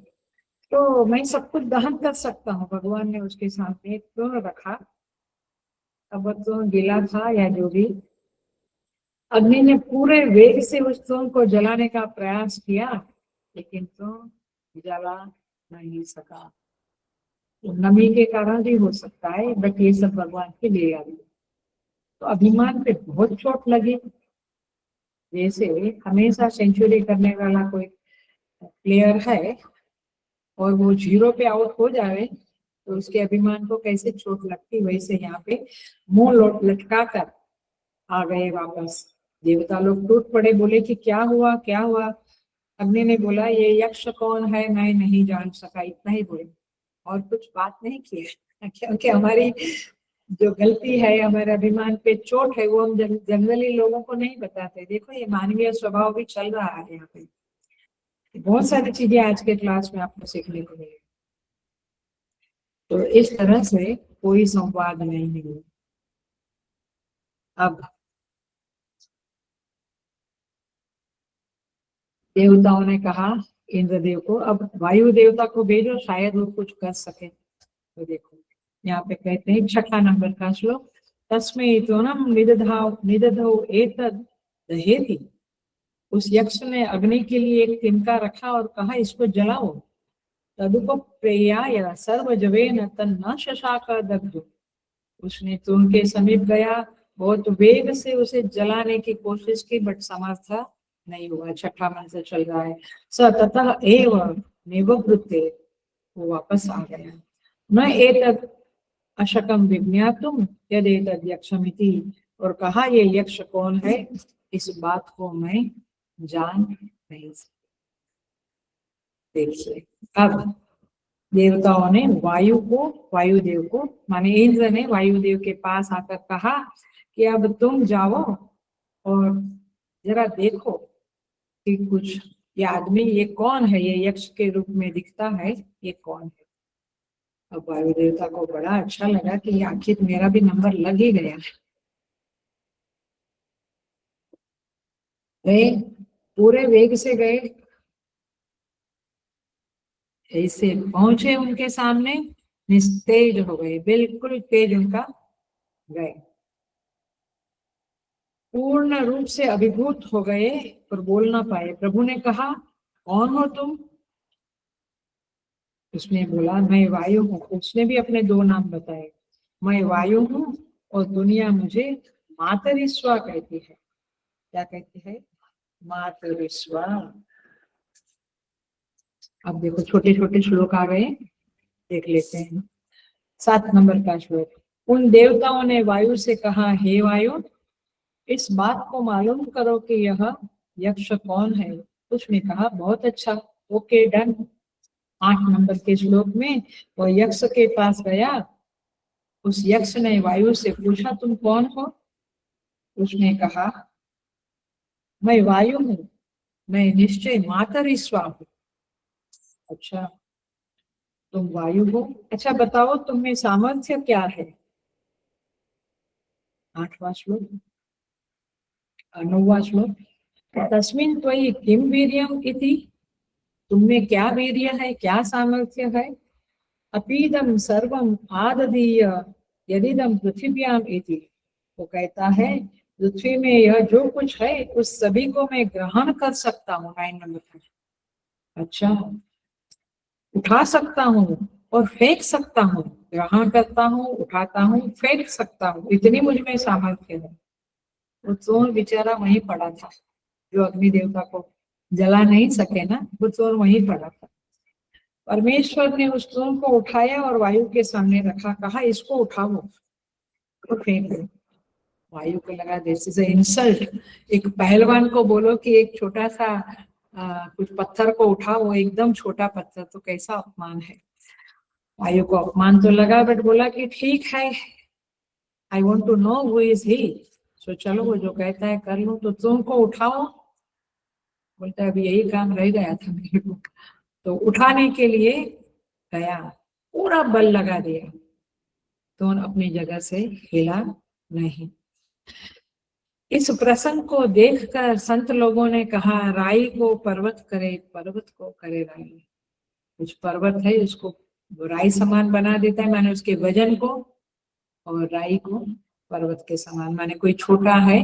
तो मैं सब कुछ दहन कर सकता हूँ। भगवान ने उसके सामने एक तृण रखा, अब वो तृण गिला था या जो भी, अग्नि ने पूरे वेग से उस तृण को जलाने का प्रयास किया, लेकिन तृण जला नहीं सका। तो नमी के कारण भी हो सकता है, बट ये सब भगवान की लीला है। तो अभिमान पे बहुत चोट लगी। जैसे हमेशा सेंचुरी करने वाला कोई प्लेयर है और वो 0 पे आउट हो जाए तो उसके अभिमान को कैसे चोट लगती, वैसे यहाँ पे मुंह लटका कर आ गए वापस। देवता लोग टूट पड़े, बोले कि क्या हुआ क्या हुआ? अग्नि ने बोला, ये यक्ष कौन है मैं नहीं जान सका, इतना ही बोले और कुछ बात नहीं की। क्योंकि हमारी जो गलती है, हमारे अभिमान पे चोट है, वो हम जनरली लोगों को नहीं बताते। देखो, ये मानवीय स्वभाव भी चल रहा है यहाँ पे। बहुत सारी चीजें आज के क्लास में आपको सीखने को मिलेगी। तो इस तरह से कोई संवाद नहीं है। अब देवताओं ने कहा इंद्रदेव को, अब वायु देवता को भेजो, शायद वो कुछ कर सके। तो देखो यहाँ पे कहते हैं 6ठा नंबर का श्लोक, तस्मै त्वनम निदधौ एतद् दहेति। उस यक्ष ने अग्नि के लिए एक तिनका रखा और कहा, इसको जलाओ। तदुपप्रेयाय सर्वजवेन तन्न शशाक दग्धो। उसने तो उनके समीप गया, बहुत वेग से उसे जलाने की कोशिश की, बट समर्थ नहीं हुआ। 6ठा मंत्र चल रहा है, स ततः एव निवृत्ते, वो वापस आ गया। न एतद् अशकम विज्ञातुम यदेतद् यक्षमिति, और कहा, ये यक्ष कौन है, इस बात को मैं जान नहीं सकता। देखिए, अब देवताओं ने वायुदेव को माने इंद्र ने वायुदेव के पास आकर कहा कि अब तुम जाओ और जरा देखो कि कुछ ये आदमी, ये कौन है, ये यक्ष के रूप में दिखता है, ये कौन है। अब वायु देवता को बड़ा अच्छा लगा कि आखिर मेरा भी नंबर लग ही गया। गए, पूरे वेग से गए, ऐसे पहुंचे उनके सामने, निस्तेज हो गए, बिल्कुल तेज उनका गए, पूर्ण रूप से अभिभूत हो गए पर बोल ना पाए। प्रभु ने कहा, कौन हो तुम? उसने बोला, मैं वायु हूँ। उसने भी अपने 2 नाम बताए, मैं वायु हूँ और दुनिया मुझे मातरिस्वा कहती है। क्या कहती है? मातरिस्वा। अब देखो, छोटे छोटे श्लोक आ गए, देख लेते हैं। 7 नंबर का श्लोक, उन देवताओं ने वायु से कहा, हे वायु, इस बात को मालूम करो कि यह यक्ष कौन है। उसने कहा, बहुत अच्छा, ओके डन। 8 नंबर के श्लोक में वह यक्ष के पास गया। उस यक्ष ने वायु से पूछा, तुम कौन हो? उसने कहा, मैं वायु हूँ, मैं निश्चय मातरिस्वा हूँ। अच्छा, तुम वायु हो, अच्छा बताओ तुम में सामर्थ्य क्या है? 8वां श्लोक, 9वां श्लोक, तस्मिन् त्वयि किं वीर्यम् इति, तुममें क्या वीर्य है, क्या सामर्थ्य है, अपीदम सर्वम आददीय यदिदम पृथिव्याम इति, वो कहता है पृथ्वी में यह जो कुछ है उस सभी को मैं ग्रहण कर सकता हूँ। 9 नंबर पर, अच्छा, उठा सकता हूँ और फेंक सकता हूँ, ग्रहण करता हूँ, उठाता हूँ, फेंक सकता हूँ, इतनी मुझ में सामर्थ्य है। वो चोर बेचारा वहीं पड़ा था, जो अग्नि देवता को जला नहीं सके ना, वो चोर वहीं पड़ा था। परमेश्वर ने उस चोर को उठाया और वायु के सामने रखा, कहा इसको उठाओ तो फेंक दो। वायु को लगा दिस इज इंसल्ट। एक पहलवान को बोलो कि एक छोटा सा कुछ पत्थर को उठाओ, एकदम छोटा पत्थर, तो कैसा अपमान है। वायु को अपमान तो लगा, बट बोला कि ठीक है, I want to know who is he, so चलो वो जो कहता है कर लो। तो तुमको उठाओ, बोलता है अभी यही काम रह गया था मेरे को। तो उठाने के लिए गया, पूरा बल लगा दिया, तो अपनी जगह से हिला नहीं। इस प्रसंग को देखकर संत लोगों ने कहा, राई को पर्वत करे, पर्वत को करे राई। कुछ पर्वत है उसको राई समान बना देता है, माने उसके वजन को, और राई को पर्वत के समान, माने कोई छोटा है,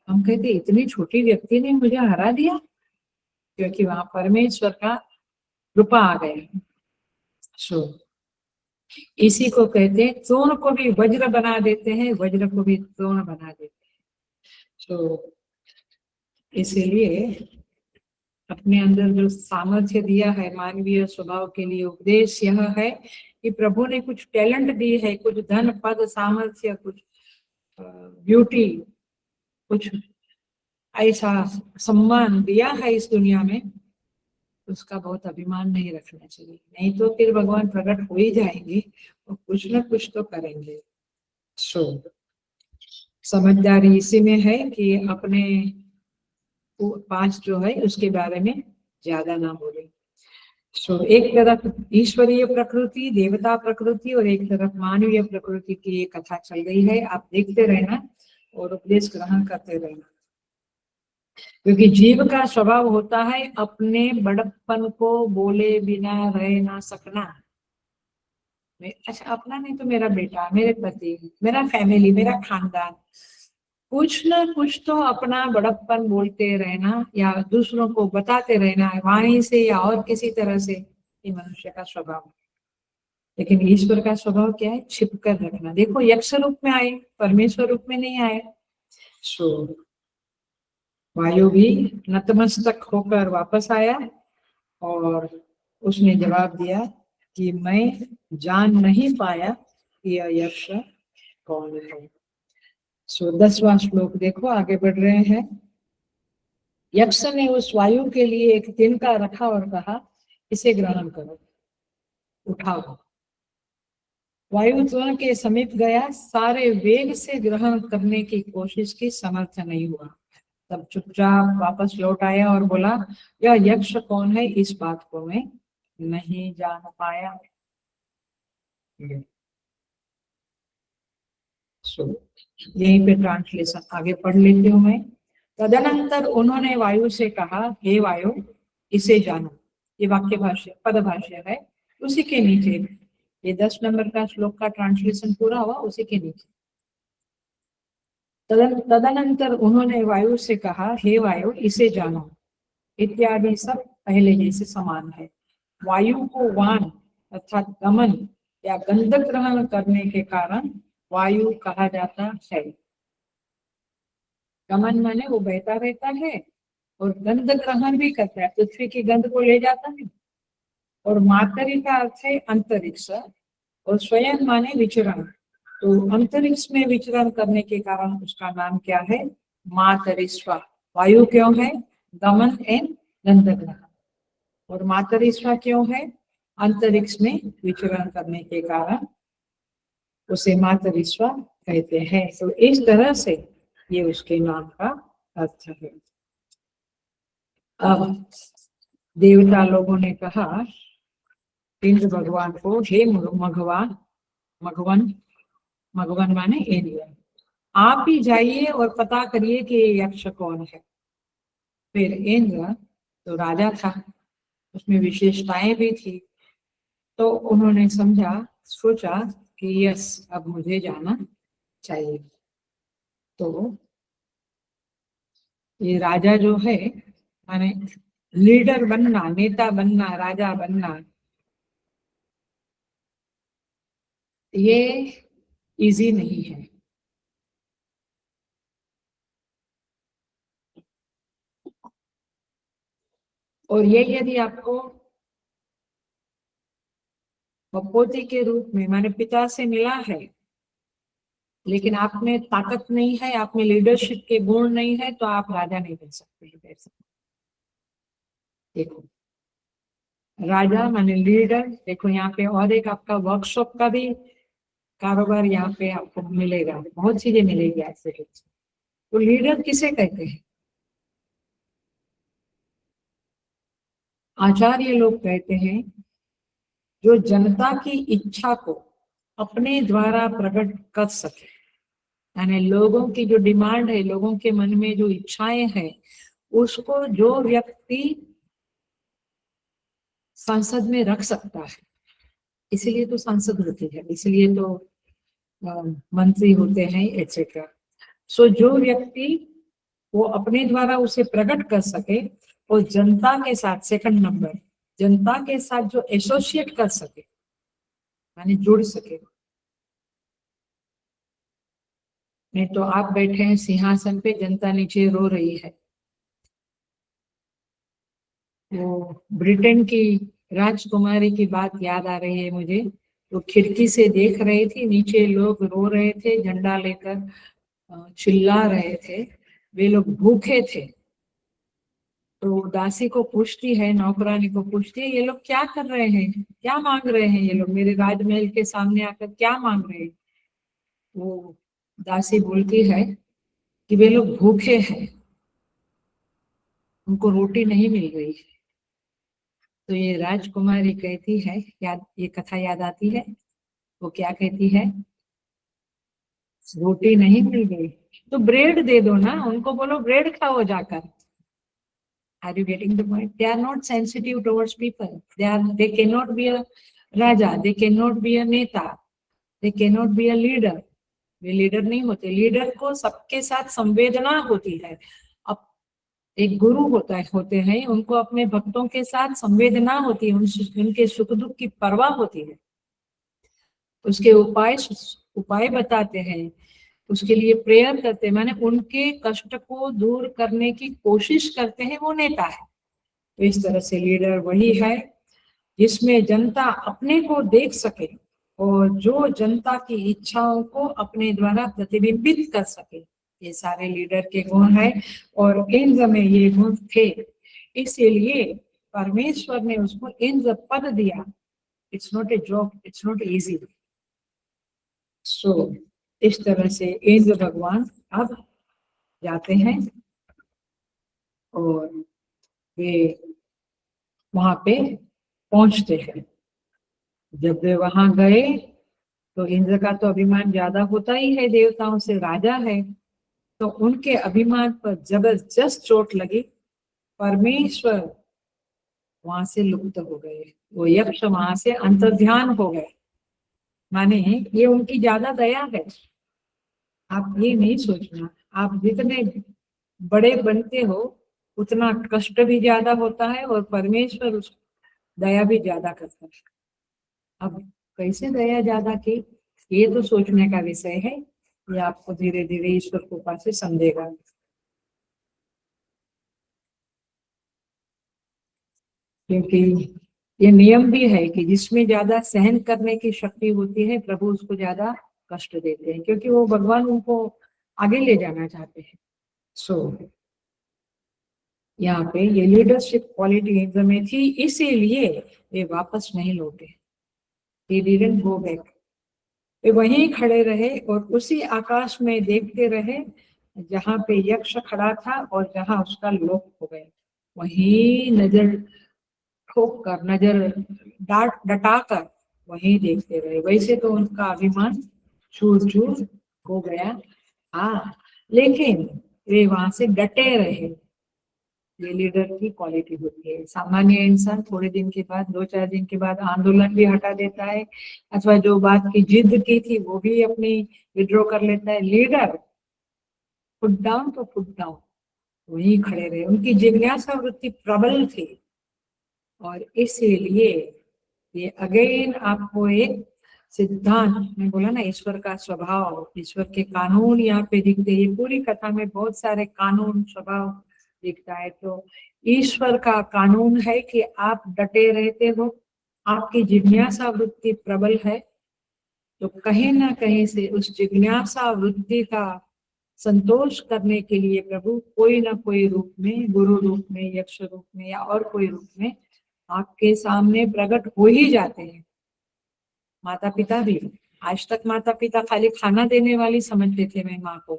हम कहते इतनी छोटी व्यक्ति ने मुझे हरा दिया, क्योंकि वहां परमेश्वर का कृपा आ गया। सो इसी को कहते हैं, चूर्ण को भी वज्र बना देते हैं, वज्र को भी चूर्ण बना देते हैं। तो इसीलिए अपने अंदर जो सामर्थ्य दिया है मानवीय स्वभाव के लिए, उपदेश यह है कि प्रभु ने कुछ टैलेंट दी है, कुछ धन पद सामर्थ्य, कुछ ब्यूटी, कुछ ऐसा सम्मान दिया है इस दुनिया में, उसका बहुत अभिमान नहीं रखना चाहिए, नहीं तो फिर भगवान प्रकट हो ही जाएंगे और कुछ ना कुछ तो करेंगे। सो समझदारी इसी में है कि अपने पास जो है उसके बारे में ज्यादा ना बोले। सो एक तरफ ईश्वरीय प्रकृति, देवता प्रकृति, और एक तरफ मानवीय प्रकृति की ये कथा चल रही है। आप देखते रहना और उपदेश ग्रहण करते रहना, क्योंकि जीव का स्वभाव होता है अपने बड़प्पन को बोले बिना रह ना सकना। अच्छा, अपना नहीं तो मेरा बेटा, मेरे पति, मेरा फैमिली, मेरा खानदान, कुछ ना कुछ तो अपना बड़प्पन बोलते रहना या दूसरों को बताते रहना, वाणी से या और किसी तरह से, ये मनुष्य का स्वभाव है। लेकिन ईश्वर का स्वभाव क्या है? छिप कर रखना। देखो यक्ष रूप में आए, परमेश्वर रूप में नहीं आए। सो वायु भी नतमस्तक होकर वापस आया और उसने जवाब दिया कि मैं जान नहीं पाया कि यह यक्ष कौन है। सो 10वां श्लोक देखो, आगे बढ़ रहे हैं। यक्ष ने उस वायु के लिए एक तिनका रखा और कहा, इसे ग्रहण करो, उठाओ। वायु तुरंत के समीप गया, सारे वेग से ग्रहण करने की कोशिश की, समर्थ नहीं हुआ। तब चुपचाप वापस लौट आया और बोला, यह यक्ष कौन है, इस बात को मैं नहीं जान पाया। यहीं पे ट्रांसलेशन आगे पढ़ लेती हूँ मैं। तदनंतर उन्होंने वायु से कहा, हे वायु, इसे जानो। ये वाक्य भाष्य, पद भाष्य है, उसी के नीचे ये 10 नंबर का श्लोक का ट्रांसलेशन पूरा हुआ, उसी के नीचे। तदनंतर उन्होंने वायु से कहा, हे वायु, इसे जानो। इत्यादि सब पहले जैसे समान है। वायु को वान अर्थात गमन या गंध ग्रहण करने के कारण वायु कहा जाता है। गमन माने वो बहता रहता है और गंध ग्रहण भी करता है, पृथ्वी की गंध को ले जाता है। और मातरी का अर्थ है अंतरिक्ष, और स्वयं माने विचरण। तो अंतरिक्ष में विचरण करने के कारण उसका नाम क्या है? मातरिस्वा। वायु क्यों है? गमन एंड गंध ग्रहण। और मातरिस्वा क्यों है? अंतरिक्ष में विचरण करने के कारण उसे मातरिस्वा कहते हैं। तो इस तरह से ये उसके नाम का अर्थ है। अब देवता लोगों ने कहा इंद्र भगवान को, हे मघवान, मघवन, मघवन माने एलियन, आप ही जाइए और पता करिए कि ये यक्ष कौन है। फिर इंद्र तो राजा था, उसमें विशेषताएं भी थी, तो उन्होंने सोचा कि यस, अब मुझे जाना चाहिए। तो ये राजा जो है, माने लीडर बनना, नेता बनना, राजा बनना, ये इजी नहीं है। और ये यदि आपको बपोती के रूप में माने पिता से मिला है, लेकिन आप में ताकत नहीं है, आप में लीडरशिप के गुण नहीं है, तो आप राजा नहीं बन सकते। देखो, राजा माने लीडर। देखो यहाँ पे और एक आपका वर्कशॉप का भी कारोबार यहाँ पे आपको मिलेगा, बहुत चीजें मिलेगी ऐसे। तो लीडर किसे कहते हैं? आचार्य लोग कहते हैं जो जनता की इच्छा को अपने द्वारा प्रकट कर सके, यानी लोगों की जो डिमांड है, लोगों के मन में जो इच्छाएं हैं, उसको जो व्यक्ति संसद में रख सकता है, इसीलिए तो सांसद होती है, इसलिए तो मंत्री होते हैं एटसेट्रा। सो जो व्यक्ति वो अपने द्वारा उसे प्रकट कर सके और जनता के साथ, सेकंड नंबर, जनता के साथ जो एसोसिएट कर सके, यानी जुड़ सके। नहीं तो आप बैठे हैं सिंहासन पे, जनता नीचे रो रही है। वो ब्रिटेन की राजकुमारी की बात याद आ रही है मुझे। तो खिड़की से देख रही थी, नीचे लोग रो रहे थे, झंडा लेकर चिल्ला रहे थे, वे लोग भूखे थे। तो दासी को पूछती है, नौकरानी को पूछती है, ये लोग क्या कर रहे हैं, क्या मांग रहे हैं, ये लोग मेरे राजमहल के सामने आकर क्या मांग रहे हैं? वो दासी बोलती है कि वे लोग भूखे हैं, उनको रोटी नहीं मिल रही है। तो ये राजकुमारी कहती है, याद, ये कथा याद आती है। वो क्या कहती है? रोटी नहीं मिल गई तो ब्रेड दे दो ना, उनको बोलो ब्रेड खाओ जाकर। Are you getting the point? They are not sensitive towards people. They cannot be a raja, they cannot be a neta, they cannot be a leader. Way leader नहीं होते। लीडर को सबके साथ संवेदना होती है। अब एक गुरु होते हैं, उनको अपने भक्तों के साथ संवेदना होती है, उनके सुख दुख की परवाह होती है, उसके उपाय बताते हैं, उसके लिए प्रेयर करते हैं, माने उनके कष्ट को दूर करने की कोशिश करते हैं, वो नेता है। तो इस तरह से लीडर वही है जिसमें जनता अपने को देख सके और जो जनता की इच्छाओं को अपने द्वारा प्रतिबिंबित कर सके। ये सारे लीडर के गुण है और इंद्र में ये गुण थे, इसीलिए परमेश्वर ने उसको इंद्र पद दिया। It's not a job, it's not easy. So इस तरह से इंद्र भगवान अब जाते हैं और वे वहां पे पहुंचते हैं। जब वे वहां गए तो इंद्र का तो अभिमान ज्यादा होता ही है, देवताओं से राजा है, तो उनके अभिमान पर जबरदस्त चोट लगी। परमेश्वर वहां से लुप्त हो गए, वो यक्ष वहां से अंतर्ध्यान हो गए। माने ये उनकी ज्यादा दया है। आप ये नहीं सोचना, आप जितने बड़े बनते हो उतना कष्ट भी ज्यादा होता है और परमेश्वर उस दया भी ज्यादा करता है। अब कैसे दया ज्यादा की, ये तो सोचने का विषय है, ये आपको धीरे धीरे ईश्वर कृपा से समझेगा। क्योंकि ये नियम भी है कि जिसमें ज्यादा सहन करने की शक्ति होती है, प्रभु उसको ज्यादा कष्ट देते हैं, क्योंकि वो भगवान उनको आगे ले जाना चाहते हैं। सो यहाँ पे ये लीडरशिप क्वालिटी एग्जाम में थी, इसीलिए वे वापस नहीं लौटे। They didn't go back. वे वहीं खड़े रहे और उसी आकाश में देखते रहे जहाँ पे यक्ष खड़ा था और जहाँ उसका लोप हो गया। वहीं नजर ठोक कर, नजर डटा कर वहीं देखते रहे। वैसे तो उनका अभिमान चूर चूर हो गया हाँ, लेकिन वे वहां से डटे रहे। ये लीडर की क्वालिटी होती है। सामान्य इंसान थोड़े दिन के बाद, 2-4 दिन के बाद आंदोलन भी हटा देता है, अथवा जो बात की जिद की थी वो भी अपनी विड्रॉ कर लेता है। लीडर फुट डाउन तो फुट डाउन वहीं खड़े रहे। उनकी जिज्ञासा वृत्ति प्रबल थी, और इसीलिए ये अगेन आपको एक सिद्धांत, मैं बोला ना ईश्वर का स्वभाव, ईश्वर के कानून यहाँ पे दिखते। ये पूरी कथा में बहुत सारे कानून स्वभाव दिखता है। तो ईश्वर का कानून है कि आप डटे रहते हो, आपकी जिज्ञासा वृत्ति प्रबल है, तो कहीं ना कहीं से उस जिज्ञासा वृत्ति का संतोष करने के लिए प्रभु कोई ना कोई रूप में, गुरु रूप में, यक्ष रूप में या और कोई रूप में आपके सामने प्रकट हो ही जाते हैं। माता पिता भी, आज तक माता पिता खाली खाना देने वाली समझते थे मैं माँ को,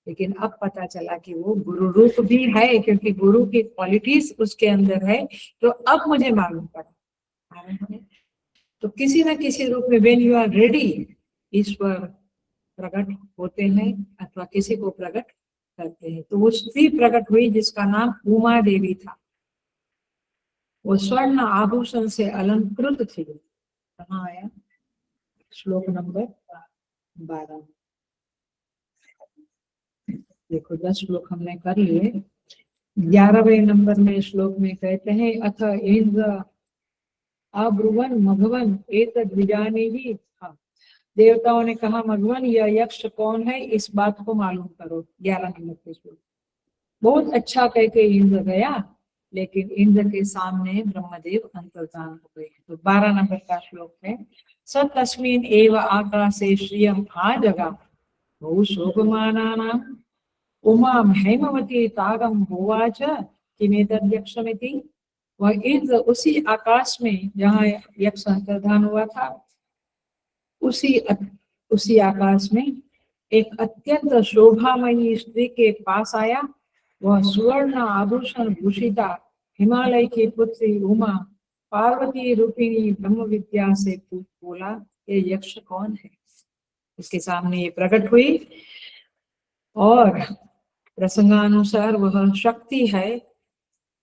लेकिन अब पता चला कि वो गुरु रूप भी है, क्योंकि गुरु की क्वालिटीज उसके अंदर है। तो अब मुझे मालूम पड़ा, तो किसी न किसी रूप में व्हेन यू आर रेडी, ईश्वर प्रकट होते हैं अथवा किसी को प्रकट करते हैं। तो वो स्त्री प्रकट हुई जिसका नाम उमा देवी था। वो स्वर्ण आभूषण से अलंकृत थी। कहाँ आया? श्लोक नंबर 12। देखो 10 श्लोक हमने कर लिए। 11वें नंबर में श्लोक में कहते हैं, अथ इंद्र अब्रुवन मघवन एतद् विजानीहि। हाँ, देवताओं ने कहा मघवन यह यक्ष कौन है, इस बात को मालूम करो। 11 नंबर के श्लोक। बहुत अच्छा कह के इंद्र गया, लेकिन इंद्र के सामने ब्रह्मदेव अंतर्धान हो गए। तो 12 नंबर का श्लोक है, स तस्मिन् एव आकाशे श्रियम् आजगाम बहु शोभमानानाम् उमां हेमवती तागम होवाच किमेतद्यक्षमिति। वह इंद्र उसी आकाश में जहाँ यक्ष अंतर्धान हुआ था, उसी आकाश में एक अत्यंत शोभामयी स्त्री के पास आया। वह सुवर्ण आभूषण भूषिता हिमालय की पुत्री उमा पार्वती रूपिणी ब्रह्म विद्या से बोला, ये यक्ष कौन है? इसके सामने ये प्रकट हुई, और प्रसंगानुसार वह शक्ति है,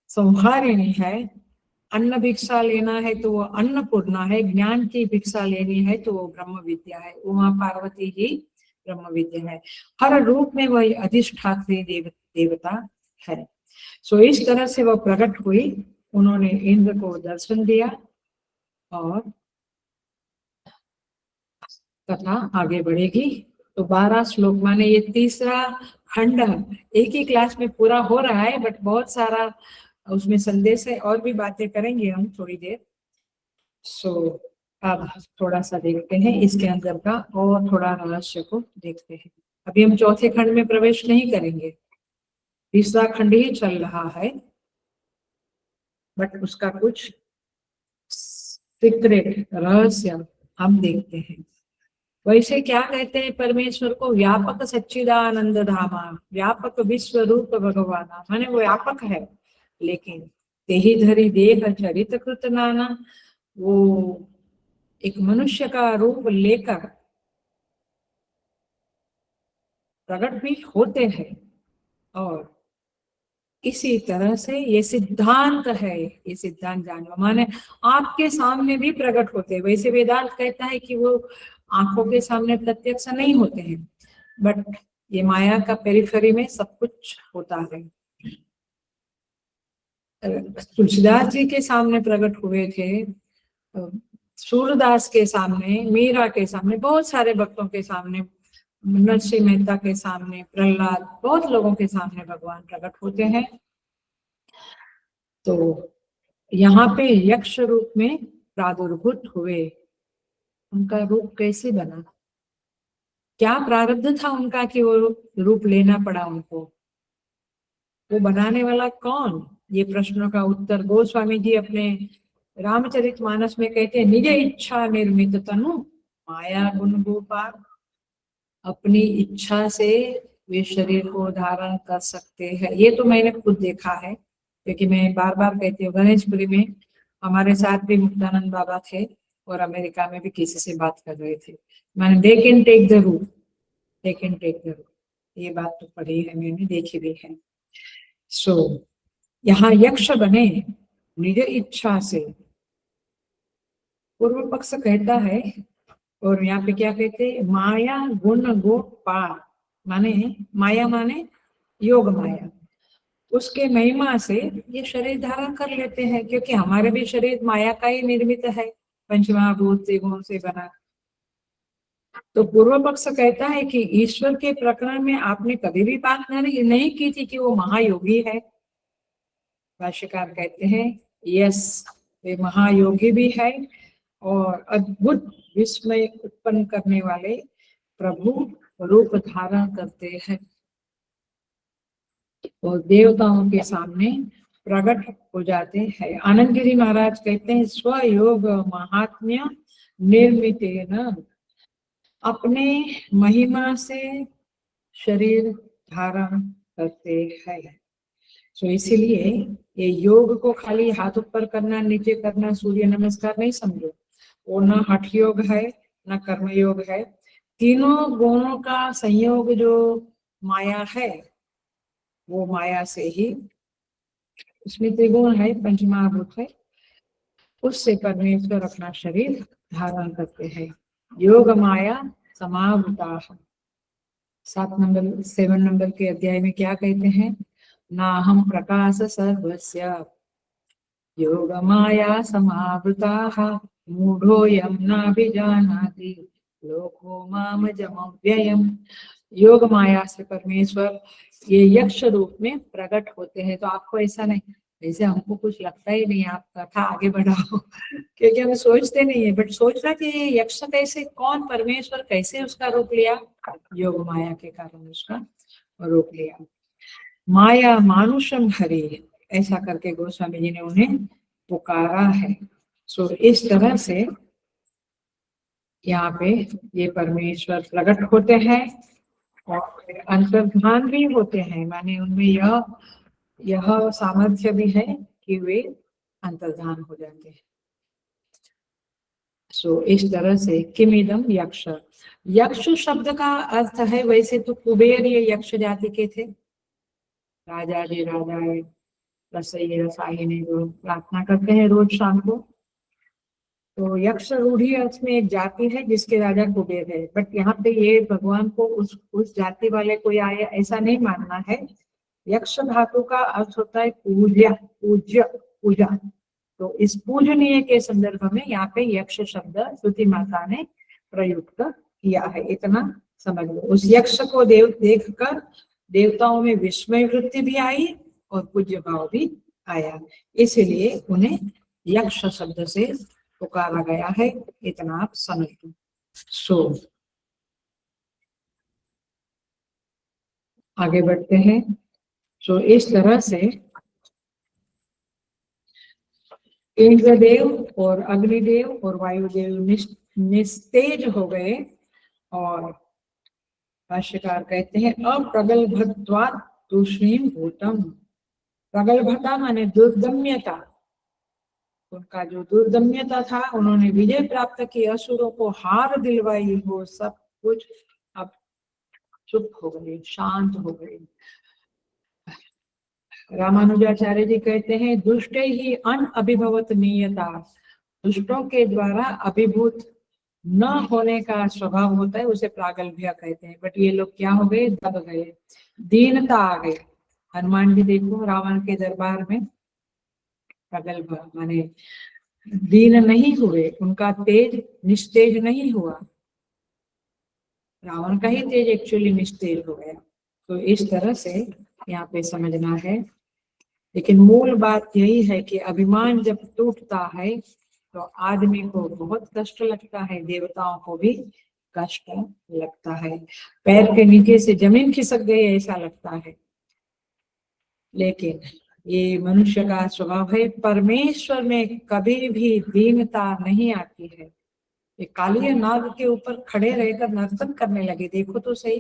संहारिणी है। अन्न भिक्षा लेना है तो वो अन्नपूर्णा है, ज्ञान की भिक्षा लेनी है तो वो ब्रह्म विद्या है। उमा पार्वती ही ब्रह्म विद्या है। हर रूप में वह अधिष्ठात्री देवता है। सो इस तरह से वह प्रकट हुई। उन्होंने इंद्र को दर्शन दिया, और कथा आगे बढ़ेगी। तो 12 श्लोक माने ये तीसरा खंड एक ही क्लास में पूरा हो रहा है, बट बहुत सारा उसमें संदेश है, और भी बातें करेंगे हम थोड़ी देर। सो अब थोड़ा सा देखते हैं इसके अंदर का, और थोड़ा रहस्य को देखते हैं। अभी हम चौथे खंड में प्रवेश नहीं करेंगे, तीसरा खंड ही चल रहा है, बट उसका कुछ सीक्रेट रहस्य हम देखते हैं। वैसे क्या कहते हैं परमेश्वर को? व्यापक सच्चिदानंद धामा, व्यापक विश्व रूप भगवान, माने वो व्यापक है, लेकिन तेहि धरी देह चरित कृत नाना, वो एक मनुष्य का रूप लेकर प्रकट भी होते हैं। और इसी तरह से ये सिद्धांत है, ये सिद्धांत जानो, माने आपके सामने भी प्रकट होते हैं। वैसे वेदांत कहता है कि वो आंखों के सामने प्रत्यक्ष नहीं होते हैं, बट ये माया का पेरिफेरी में सब कुछ होता है। तुलसीदास जी के सामने प्रकट हुए थे, सूरदास के सामने, मीरा के सामने, बहुत सारे भक्तों के सामने, नरसिंह मेहता के सामने, प्रहलाद, बहुत लोगों के सामने भगवान प्रकट होते हैं। तो यहाँ पे यक्ष रूप में प्रादुर्भूत हुए। उनका रूप कैसे बना, क्या प्रारब्ध था उनका कि वो रूप लेना पड़ा उनको? वो बनाने वाला कौन? ये प्रश्नों का उत्तर गोस्वामी जी अपने रामचरितमानस में कहते हैं, निज इच्छा निर्मित तनु माया गुण गोपाल। अपनी इच्छा से वे शरीर को धारण कर सकते हैं। ये तो मैंने खुद देखा है, क्योंकि मैं बार बार कहती हूँ, गणेशपुरी में हमारे साथ भी मुक्तानंद बाबा थे, और अमेरिका में भी किसी से बात कर रहे थे। मैंने दे कैन टेक द रूप, दे कैन टेक द रूप, ये बात तो पढ़ी है मैंने, देखी भी है। सो यहाँ यक्ष बने निज इच्छा से, पूर्व पक्ष कहता है। और यहाँ पे क्या कहते हैं, माया गुण गोपाल, माने माया माने योग माया, उसके महिमा से ये शरीर धारण कर लेते हैं, क्योंकि हमारे भी शरीर माया का ही निर्मित है, पंचमहाभूत से गुण से बना। तो पूर्व पक्ष कहता है कि ईश्वर के प्रकरण में आपने कभी भी बात नहीं की थी कि वो महायोगी है। भाष्यकार कहते हैं यस, वे महायोगी भी है और अद्भुत विस्मय उत्पन्न करने वाले प्रभु रूप धारण करते हैं और देवताओं के सामने प्रकट हो जाते हैं। आनंद गिरी महाराज कहते हैं स्वयोग महात्म्य निर्मितेन, अपने महिमा से शरीर धारण करते हैं। तो इसीलिए ये योग को खाली हाथ ऊपर करना, नीचे करना, सूर्य नमस्कार नहीं समझो, वो ना हठ योग है ना कर्म योग है। तीनों गुणों का संयोग जो माया है, वो माया से ही, उसमें त्रिगुण है, पंचमहाभूत है, उससे परमेश्वर अपना शरीर धारण करते हैं। योग माया समावृता। 7 नंबर के अध्याय में क्या कहते हैं, ना हम प्रकाश सर्वस्य योग माया समावृताः मूढ़ोऽयं नाभिजानाति लोको मामजमव्ययम्। योग माया से परमेश्वर ये यक्ष रूप में प्रकट होते हैं। तो आपको ऐसा नहीं, जैसे हमको कुछ लगता ही नहीं, आप कथा आगे बढ़ाओ क्योंकि हम सोचते नहीं है, बट सोचना कि ये यक्ष कैसे, कौन, परमेश्वर कैसे उसका रूप लिया, योग माया के कारण उसका रूप लिया। माया मानुषम हरे, ऐसा करके गोस्वामी जी ने उन्हें पुकारा है। सो इस तरह से यहाँ पे ये परमेश्वर प्रकट होते हैं और अंतर्धान भी होते हैं, माने उनमें यह सामर्थ्य भी है कि वे अंतर्धान हो जाते हैं। सो इस तरह से किमिदम यक्ष, यक्ष शब्द का अर्थ है, वैसे तो कुबेर ये यक्ष जाति के थे, राजा जी राजा रसोई रसायनी जो प्रार्थना करते हैं रोज शाम को। तो यक्ष रूढ़ी अर्थ में एक जाति है जिसके राजा कुबेर है, बट यहाँ पे ये भगवान को उस जाति वाले कोई आए ऐसा नहीं मानना है। यक्ष धातु का अर्थ होता है पूज्य, पूज्य, पूजा। तो इस पूजनीय के संदर्भ में यहाँ पे यक्ष शब्द स्तुति माता ने प्रयुक्त किया है, इतना समझ लो। उस यक्ष को देखकर देवताओं में विस्मय वृत्ति भी आई और पूज्य भाव भी आया, इसलिए उन्हें यक्ष शब्द से पुकारा गया है, इतना आप समझ लो। सो आगे बढ़ते हैं। सो इस तरह से इंद्रदेव और अग्निदेव और वायुदेव निस्तेज हो गए और भाष्यकार कहते हैं अप्रगल्भत्वात् तूष्णीम भूतम। प्रगल्भता माने दुर्दम्यता, उनका जो दुर्दम्यता था, उन्होंने विजय प्राप्त की, असुरों को हार दिलवाई, वो सब कुछ अब चुप हो गए, शांत हो गए। रामानुजाचार्य जी कहते हैं दुष्ट ही अन अभिभवत नियता, दुष्टों के द्वारा अभिभूत न होने का स्वभाव होता है, उसे प्रागल्भ्य कहते हैं। बट ये लोग क्या हो गए, दब गए, दीनता आ गई। हनुमान जी देखो रावण के दरबार में प्रगल्भ माने दीन नहीं हुए, उनका तेज निस्तेज नहीं हुआ, रावण का ही तेज एक्चुअली निस्तेज हो गया। तो इस तरह से यहाँ पे समझना है। लेकिन मूल बात यही है कि अभिमान जब टूटता है तो आदमी को बहुत कष्ट लगता है, देवताओं को भी कष्ट लगता है, पैर के नीचे से जमीन खिसक गई ऐसा लगता है। लेकिन ये मनुष्य का स्वभाव है, परमेश्वर में कभी भी दीनता नहीं आती है। ये कालिया नाग के ऊपर खड़े रहकर नर्तन करने लगे, देखो तो सही,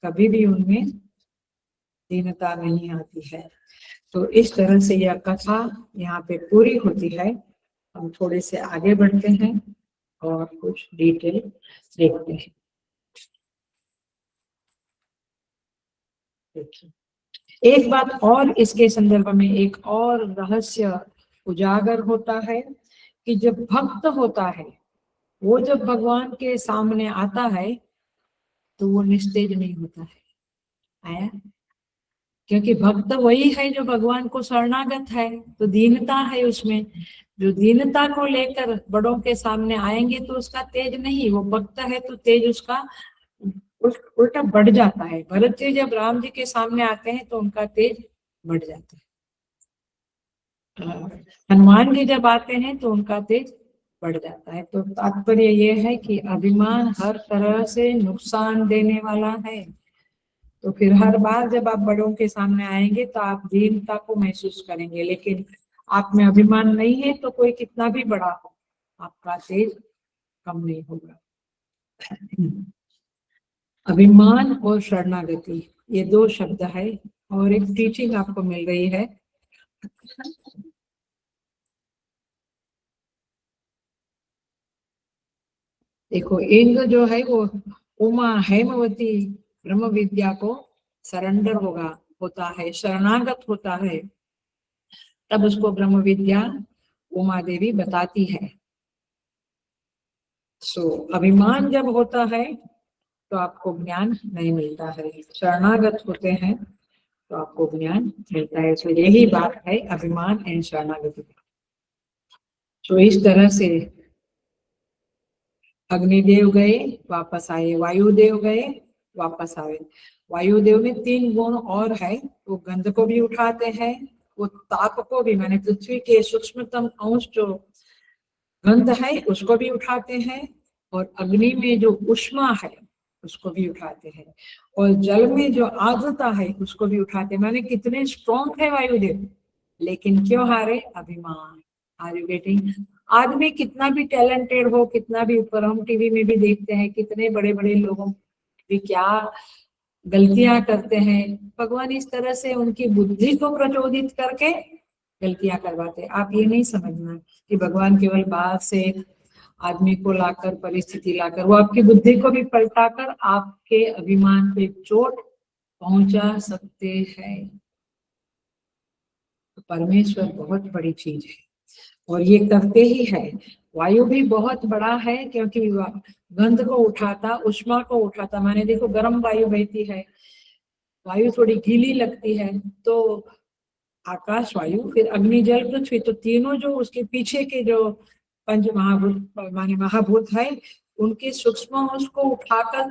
कभी भी उनमें दीनता नहीं आती है। तो इस तरह से यह कथा यहाँ पे पूरी होती है। हम थोड़े से आगे बढ़ते हैं और कुछ डिटेल देखते हैं। देखिए एक बात और इसके संदर्भ में एक और रहस्य उजागर होता है कि जब भक्त होता है वो जब भगवान के सामने आता है तो वो निस्तेज नहीं होता है। आया? क्योंकि भक्त वही है जो भगवान को शरणागत है, तो दीनता है उसमें। जो दीनता को लेकर बड़ों के सामने आएंगे तो उसका तेज नहीं, वो भक्त है तो तेज उसका उल्टा बढ़ जाता है। भरत जी जब राम जी के सामने आते हैं तो उनका तेज बढ़ जाता है, हनुमान जी जब आते हैं तो उनका तेज बढ़ जाता है। तो तात्पर्य ये है कि अभिमान हर तरह से नुकसान देने वाला है। तो फिर हर बार जब आप बड़ों के सामने आएंगे तो आप दीनता को महसूस करेंगे, लेकिन आप में अभिमान नहीं है तो कोई कितना भी बड़ा हो आपका तेज कम नहीं होगा। अभिमान और शरणागति ये दो शब्द है और एक टीचिंग आपको मिल रही है। देखो इंद्र जो है वो उमा हेमवती ब्रह्म विद्या को सरेंडर होता है, शरणागत होता है, तब उसको ब्रह्म विद्या उमा देवी बताती है। सो अभिमान जब होता है तो आपको ज्ञान नहीं मिलता है, शरणागत होते हैं तो आपको ज्ञान मिलता है। तो यही बात है अभिमान एंड शरणागति। तो इस तरह से अग्निदेव गए वापस आए, वायुदेव गए वापस आए। वायुदेव में 3 गुण और है, वो गंध को भी उठाते हैं, वो ताप को भी, माने पृथ्वी के सूक्ष्मतम अंश जो गंध है उसको भी उठाते हैं, और अग्नि में जो उष्मा है उसको भी उठाते हैं, और जल में जो आर्द्रता है उसको भी उठाते हैं। माने कितने स्ट्रॉन्ग है वायुदेव, लेकिन क्यों हारे? अभिमान। Are you getting? आदमी कितना भी टैलेंटेड हो, कितना भी ऊपर, हम टीवी में भी देखते हैं कितने बड़े बड़े लोगों भी क्या गलतियां करते हैं, भगवान इस तरह से उनकी बुद्धि को प्रचोदित करके गलतियां करवाते। आप ये नहीं समझना कि भगवान केवल बाहर से आदमी को लाकर, परिस्थिति लाकर, वो आपकी बुद्धि को भी पलटाकर आपके अभिमान पे चोट पहुंचा सकते हैं। तो परमेश्वर बहुत बड़ी चीज है और ये करते ही है। वायु भी बहुत बड़ा है क्योंकि गंध को उठाता, उष्मा को उठाता। माने देखो गर्म वायु बहती है, वायु थोड़ी गीली लगती है, तो आकाश वायु, फिर अग्नि जल पृथ्वी, तो तीनों जो उसके पीछे के जो पंच महाभूत माने महाभूत है, उनके सूक्ष्म उसको उठाकर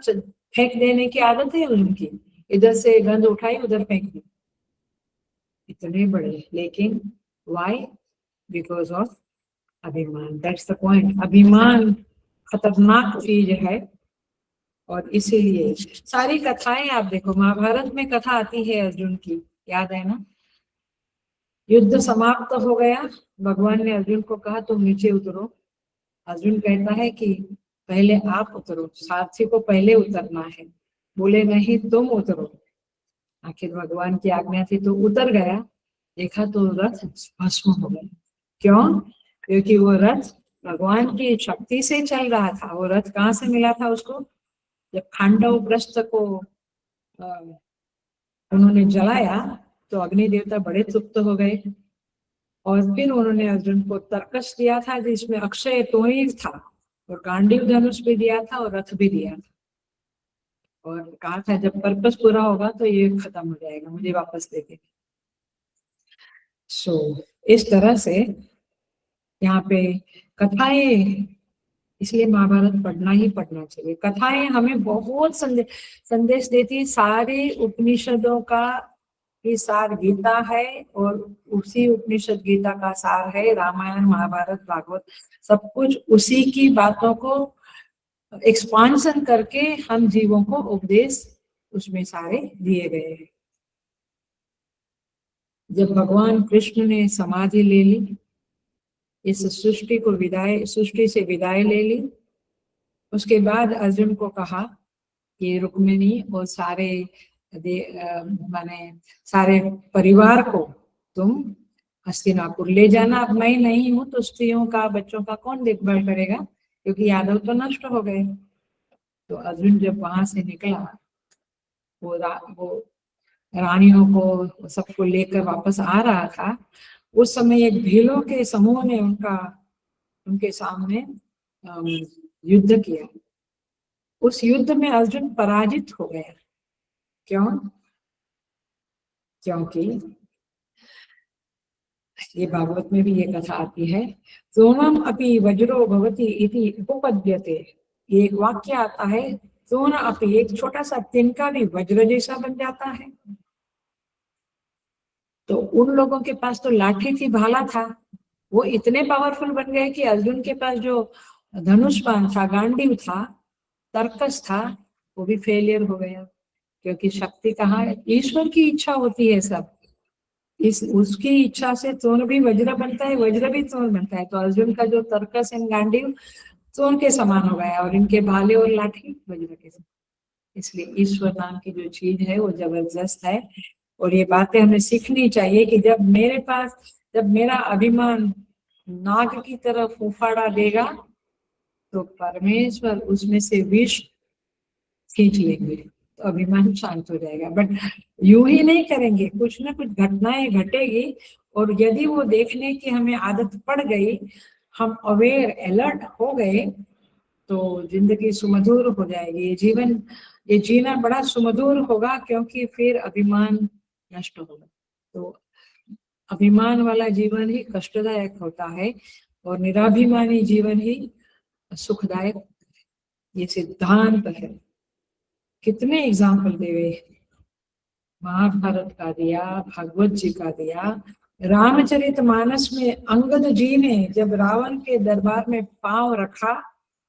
फेंक देने की आदत है उनकी। इधर से गंध उठाई उधर फेंक दी, इतने बड़े, लेकिन वाई? बिकॉज ऑफ अभिमान। That's the point. अभिमान खतरनाक चीज है, और इसीलिए सारी कथाएं आप देखो, महाभारत में कथा आती है अर्जुन की, याद है ना? युद्ध समाप्त हो गया, भगवान ने अर्जुन को कहा तुम नीचे उतरो। अर्जुन कहता है कि पहले आप उतरो, सारथी को पहले उतरना है। बोले नहीं तुम उतरो। आखिर भगवान की आज्ञा थी तो उतर गया, देखा तो रथ भस्म हो गया। क्यों? क्योंकि वो रथ भगवान की शक्ति से चल रहा था। वो रथ कहाँ से मिला था उसको? जब खांडव प्रस्थ को उन्होंने जलाया तो अग्नि देवता बड़े तृप्त हो गए, और फिर उन्होंने अर्जुन को तर्कश दिया था जिसमें अक्षय तोणीर था, और गांडीव धनुष भी दिया था और रथ भी दिया था, और कहा था जब पर्पस पूरा होगा तो ये खत्म हो जाएगा, मुझे वापस दे देंगे। सो इस तरह से यहाँ पे कथाएं, इसलिए महाभारत पढ़ना ही पढ़ना चाहिए। कथाएं हमें बहुत संदेश देती है। सारे उपनिषदों का ये सार गीता है, और उसी उपनिषद गीता का सार है रामायण, महाभारत, भागवत। सब कुछ उसी की बातों को एक्सपांशन करके हम जीवों को उपदेश उसमें सारे दिए गए हैं। जब भगवान कृष्ण ने समाधि ले ली, इस सृष्टि को सृष्टि से विदाई ले ली, उसके बाद अर्जुन को कहा कि रुक्मिणी और माने सारे परिवार को तुम हस्तिनापुर ले जाना। अब मैं नहीं हूं तो स्त्रियों का, बच्चों का कौन देखभाल करेगा, क्योंकि यादव तो नष्ट हो गए। तो अर्जुन जब वहां से निकला, वो रानियों को सबको लेकर वापस आ रहा था, उस समय एक भीलों के समूह ने उनके सामने युद्ध किया। उस युद्ध में अर्जुन पराजित हो गया। क्यों? क्योंकि ये भागवत में भी ये कथा आती है, सोनम अपि वज्रो भवति इति उपपद्यते। ये एक वाक्य आता है, सोना अपि, एक छोटा सा तिनका भी वज्र जैसा बन जाता है। तो उन लोगों के पास तो लाठी थी, भाला था, वो इतने पावरफुल बन गए कि अर्जुन के पास जो धनुष बाण था, गांडीव था, तर्कस था, वो भी फेलियर हो गया। क्योंकि शक्ति कहाँ है? ईश्वर की इच्छा होती है सब। उसकी इच्छा से तोन भी वज्र बनता है, वज्र भी तोन बनता है। तो अर्जुन का जो तर्कस एंड गांडीव तोन के समान हो गया, और इनके भाले और लाठी वज्र के समान। इसलिए ईश्वर नाम की जो चीज है वो जबरदस्त है। और ये बातें हमें सीखनी चाहिए कि जब मेरा अभिमान नाग की तरफ उफाड़ा देगा, तो परमेश्वर उसमें से विष खींच लेंगे, तो अभिमान शांत हो जाएगा। बट यूं ही नहीं करेंगे, कुछ ना कुछ घटनाएं घटेगी, और यदि वो देखने की हमें आदत पड़ गई, हम अवेयर अलर्ट हो गए, तो जिंदगी सुमधुर हो जाएगी। ये जीना बड़ा सुमधुर होगा, क्योंकि फिर अभिमान नष्ट होगा। तो अभिमान वाला जीवन ही कष्टदायक होता है, और निराभिमानी जीवन ही सुखदायक। ये सिद्धांत है। कितने एग्जाम्पल देवे, महाभारत का दिया, भागवत जी का दिया, रामचरितमानस में अंगद जी ने जब रावण के दरबार में पांव रखा,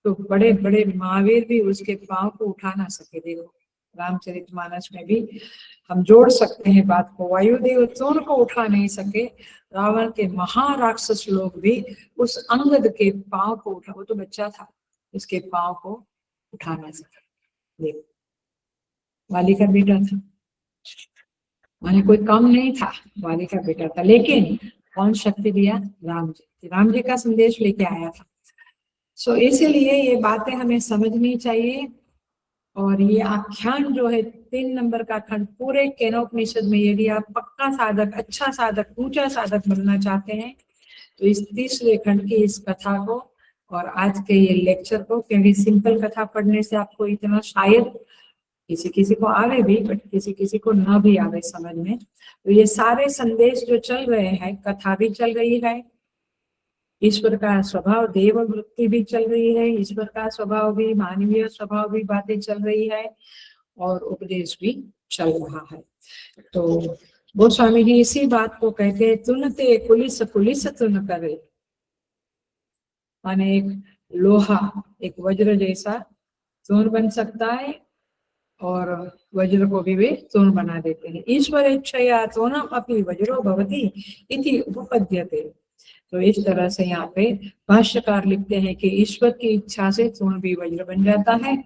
तो बड़े बड़े महावीर भी उसके पांव को उठा ना सके। देखो रामचरितमानस में भी हम जोड़ सकते हैं बात को, वायुदेव तोन को उठा नहीं सके, रावण के महाराक्षस लोग भी उस अंगद के पांव को उठा, वो तो बच्चा था, उसके पांव को उठा ना सके। देखो वाली का बेटा था, माने कोई कम नहीं था, वाली का बेटा था, लेकिन कौन शक्ति दिया? राम जी का संदेश लेके आया था। सो इसीलिए ये बातें हमें समझनी चाहिए। और ये आख्यान जो है 3 नंबर का खंड पूरे केनोपनिषद में, यदि आप पक्का साधक, अच्छा साधक, ऊंचा साधक बनना चाहते हैं, तो इस 3रे खंड की इस कथा को और आज के ये लेक्चर को, क्योंकि सिंपल कथा पढ़ने से आपको इतना शायद किसी किसी को आवे भी, बट किसी किसी को ना भी आवे समझ में, तो ये सारे संदेश जो चल रहे हैं, कथा भी चल रही है, ईश्वर का स्वभाव, देव वृत्ति भी चल रही है, ईश्वर का स्वभाव भी, मानवीय स्वभाव भी बातें चल रही है, और उपदेश भी चल रहा है। तो गोस्वामी जी इसी बात को कहते हैं, तुनते पुलिस पुलिस तुन करे, माने एक लोहा एक वज्र जैसा चूर्ण बन सकता है, और वज्र को भी वे चूर्ण बना देते हैं। ईश्वर इच्छया चूर्णम अपि वज्रो भवति इति उपपद्यते। तो इस तरह से यहाँ पे भाष्यकार लिखते हैं कि ईश्वर की इच्छा से चूर्ण भी वज्र बन जाता है,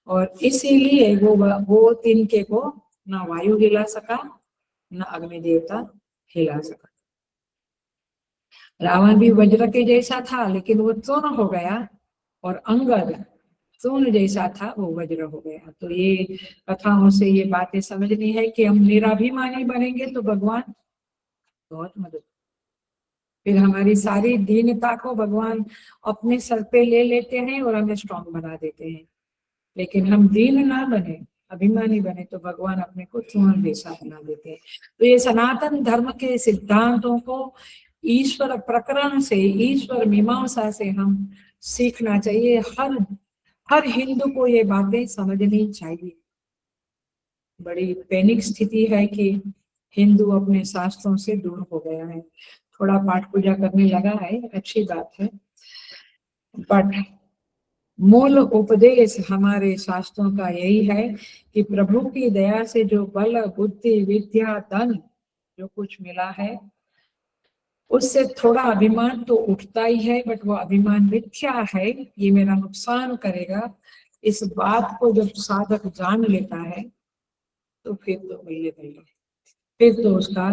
और इसीलिए वो तिनके को न वायु हिला सका, न अग्नि देवता हिला सका। रावण भी वज्र के जैसा था, लेकिन वो चूर्ण हो गया, और अंगद चूर्ण जैसा था, वो वज्र हो गया। तो ये कथाओं से ये बातें समझनी है कि हम निराभिमानी बनेंगे तो भगवान बहुत मदद, फिर हमारी सारी दीनता को भगवान अपने सर पे ले लेते हैं और हमें स्ट्रांग बना देते हैं। लेकिन हम दीन ना बने, अभिमानी बने, तो भगवान अपने को चूर्ण जैसा बना देते हैं। तो ये सनातन धर्म के सिद्धांतों को ईश्वर प्रकरण से, ईश्वर मीमांसा से हम सीखना चाहिए। हर हिंदू को ये बातें समझनी चाहिए। बड़ी पैनिक स्थिति है कि हिंदू अपने शास्त्रों से दूर हो गया है, थोड़ा पाठ पूजा करने लगा है, अच्छी बात है, बट मूल उपदेश हमारे शास्त्रों का यही है कि प्रभु की दया से जो बल बुद्धि विद्या धन जो कुछ मिला है, उससे थोड़ा अभिमान तो उठता ही है, बट वो अभिमान मिथ्या है, ये मेरा नुकसान करेगा। इस बात को जब साधक जान लेता है, तो फिर तो फिर तो उसका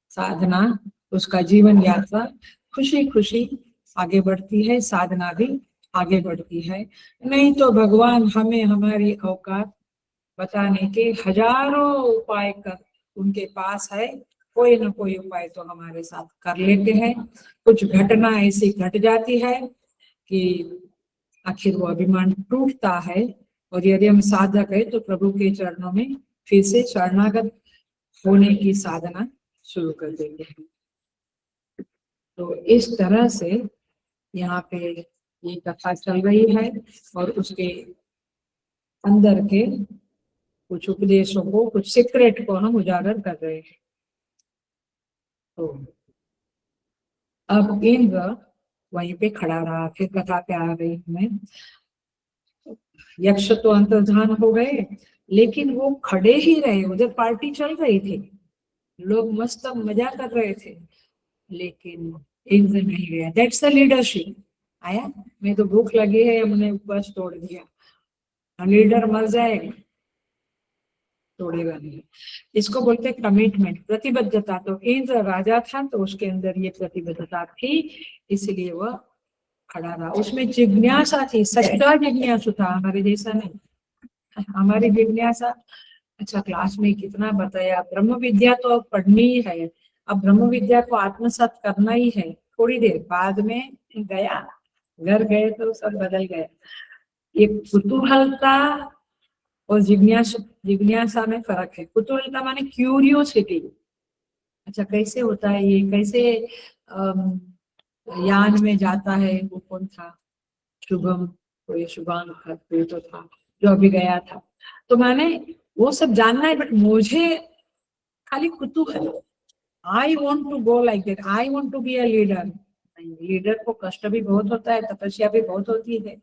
साधना, उसका जीवन यात्रा खुशी खुशी आगे बढ़ती है, साधना भी आगे बढ़ती है। नहीं तो भगवान हमें हमारी औकात बताने के हजारों उनके पास है, कोई ना कोई उपाय तो हमारे साथ कर लेते हैं। कुछ घटना ऐसी घट जाती है कि आखिर वो अभिमान टूटता है, और यदि हम साधक है तो प्रभु के चरणों में फिर से शरणागत होने की साधना शुरू कर देते हैं। तो इस तरह से यहाँ पे ये कथा चल रही है, और उसके अंदर के कुछ उपदेशों को, कुछ सीक्रेट को हम उजागर कर रहे हैं। तो अब इंद्र वहीं पे खड़ा रहा। फिर कथा पे आ गई मैं, यक्ष तो अंतर्धान हो गए, लेकिन वो खड़े ही रहे। उधर पार्टी चल रही थी, लोग मस्त मजा कर रहे थे, लेकिन इंद्र नहीं गया। That's the leadership. आया, मैं तो भूख लगी है, हमने उपवास तोड़ दिया। लीडर मर जाएगा, तोड़ेगा नहीं। इसको बोलते हैं कमिटमेंट, प्रतिबद्धता। तो इंद्र राजा था तो उसके अंदर ये प्रतिबद्धता थी, इसलिए वह खड़ा रहा। उसमें जिज्ञासा थी, सच्चा जिज्ञासु था, हमारे जैसा नहीं। हमारी जिज्ञासा, अच्छा क्लास में कितना बताया, ब्रह्म विद्या तो अब पढ़नी ही है, अब ब्रह्म विद्या को आत्मसात करना ही है। थोड़ी देर बाद में गया, घर गए तो सब बदल गया। ये कुतूहलता और जिज्ञासा में फर्क है। कुतूहलता माने क्यूरियोसिटी, अच्छा कैसे होता है ये, कैसे यान में जाता है, वो कौन था, शुभम, कोई शुभांग था, कोई तो था जो अभी गया था। तो मैंने वो सब जानना है, बट मुझे खाली कुतूहल, I want to go like that, I want to be a leader. Leader को कष्ट भी बहुत होता है, तपस्या भी बहुत होती है।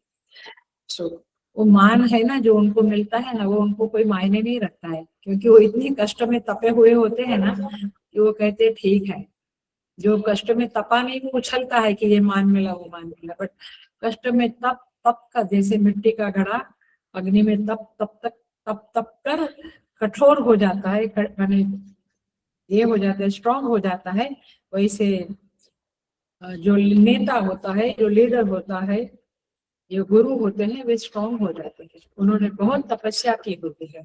सो वो मान है ना जो उनको मिलता है ना, वो उनको कोई मायने नहीं रखता है, क्योंकि वो इतनी कष्ट में तपे हुए होते हैं ना कि वो कहते हैं ठीक है। जो कष्ट में तपा नहीं वो उछलता है कि ये मान मिला, वो मान मिला, बट कष्ट में तप तप का, जैसे मिट्टी का घड़ा अग्नि में तप तप तक तप तप कर कठोर हो जाता है, माने ये हो जाता है, स्ट्रांग हो जाता है। वैसे जो नेता होता है, जो लीडर होता है, जो गुरु होते हैं, वे स्ट्रांग हो जाते हैं। उन्होंने बहुत तपस्या की होती है,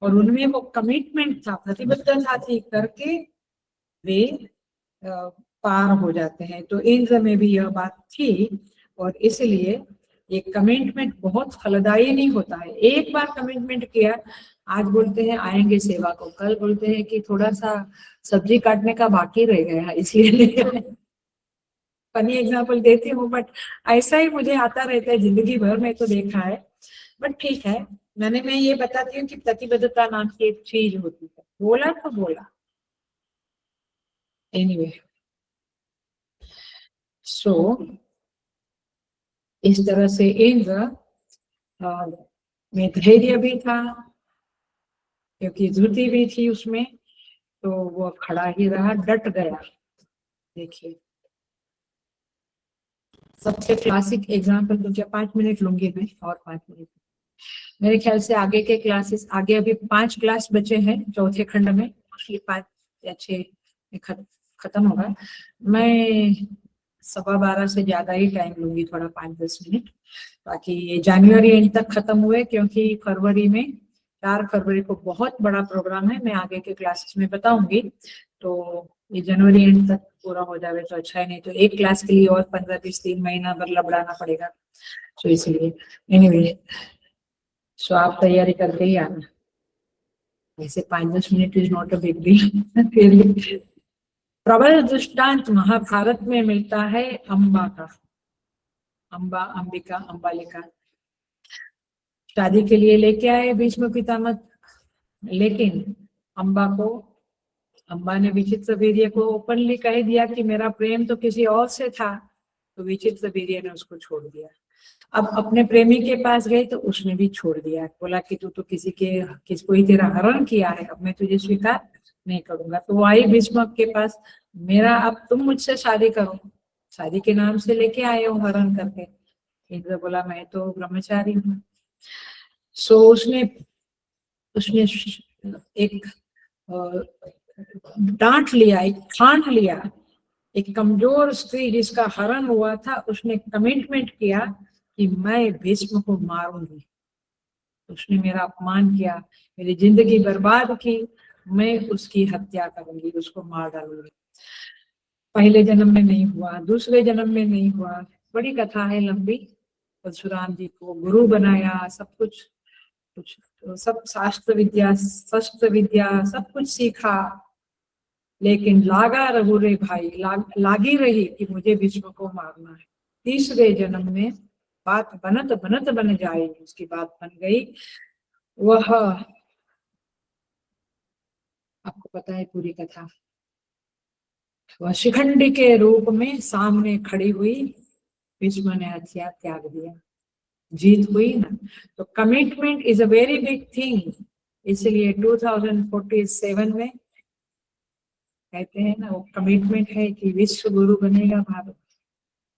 और उनमें वो कमिटमेंट था, प्रतिबद्धता थी, करके वे पार हो जाते हैं। तो इंद्र में भी यह बात थी, और इसलिए ये कमिटमेंट बहुत फलदायी नहीं होता है। एक बार कमिटमेंट किया, आज बोलते हैं आएंगे सेवा को, कल बोलते हैं कि थोड़ा सा सब्जी काटने का बाकी रह गया है इसलिए फनी एग्जाम्पल देती हूँ, बट ऐसा ही मुझे आता रहता है जिंदगी भर में, तो देखा है। बट ठीक है, मैं ये बताती हूँ कि प्रतिबद्धता नाम की एक चीज होती है, बोला तो बोला। एनीवे, सो इस तरह से इंद्र में धैर्य भी था, क्योंकि धृति भी थी उसमें, तो वो खड़ा ही रहा, डट गया। देखिए, सबसे क्लासिक एग्जाम्पल तो 5 मिनट लूंगी मैं, और 5 मिनट मेरे ख्याल से आगे के क्लासेस, आगे अभी 5 क्लास बचे हैं चौथे खंड में, मोस्टली 5 या 6 खत्म होगा। मैं 12:15 से ज्यादा ही टाइम लूंगी, थोड़ा 5-10 मिनट, ताकि ये जनवरी एंड तक खत्म हुए, क्योंकि फरवरी में 4 फरवरी को बहुत बड़ा प्रोग्राम है, मैं आगे के क्लासेस में बताऊंगी। तो ये जनवरी एंड तक पूरा हो जाए तो अच्छा है, नहीं तो एक क्लास के लिए और 15-20 दिन महीना भर लबड़ाना पड़ेगा। तो इसलिए एनीवे, सो आप तैयारी करके ही आना। वैसे 5-10 minute is not a big deal. फिर प्रबल दृष्टांत महाभारत में मिलता है अम्बा का, अम्बा, अंबिका, अम्बालिका। शादी के लिए लेके आए भीष्म पितामह, लेकिन अम्बा ने विचित्र वीर्य को ओपनली कह दिया कि मेरा प्रेम तो किसी और से था, तो विचित्र वीर्य ने उसको छोड़ दिया। अब अपने प्रेमी के पास गई तो उसने भी छोड़ दिया, बोला कि तू तो किसको ही तेरा हरण किया है, अब मैं तुझे स्वीकार नहीं करूंगा। तो वो आई भीष्म के पास, मेरा अब तुम मुझसे शादी करो, शादी के नाम से लेके आए हो हरण करके। इंद्र बोला मैं तो ब्रह्मचारी हूँ। सो उसने एक डांट लिया, एक ठान लिया। एक कमजोर स्त्री जिसका हरण हुआ था, उसने कमिटमेंट किया कि मैं भीष्म को मारूंगी। उसने मेरा अपमान किया, मेरी जिंदगी बर्बाद की, मैं उसकी हत्या करूंगी, उसको मार डालूंगी। पहले जन्म में नहीं हुआ, दूसरे जन्म में नहीं हुआ, बड़ी कथा है लंबी। परशुराम जी को गुरु बनाया, सब कुछ कुछ तो सब शास्त्र विद्या शस्त्र विद्या सब कुछ सीखा, लेकिन लागा रघु रे भाई, लागी रही कि मुझे विश्व को मारना है। तीसरे जन्म में बात बनत बनत बन जाएगी, उसकी बात बन गई। वह आपको पता है पूरी कथा। वह शिखंडी के रूप में सामने खड़ी हुई, भीष्म ने हथियार त्याग दिया, जीत हुई ना। तो commitment is a very big thing. इसलिए 2047 में कहते हैं ना, वो कमिटमेंट है कि विश्व गुरु बनेगा भारत,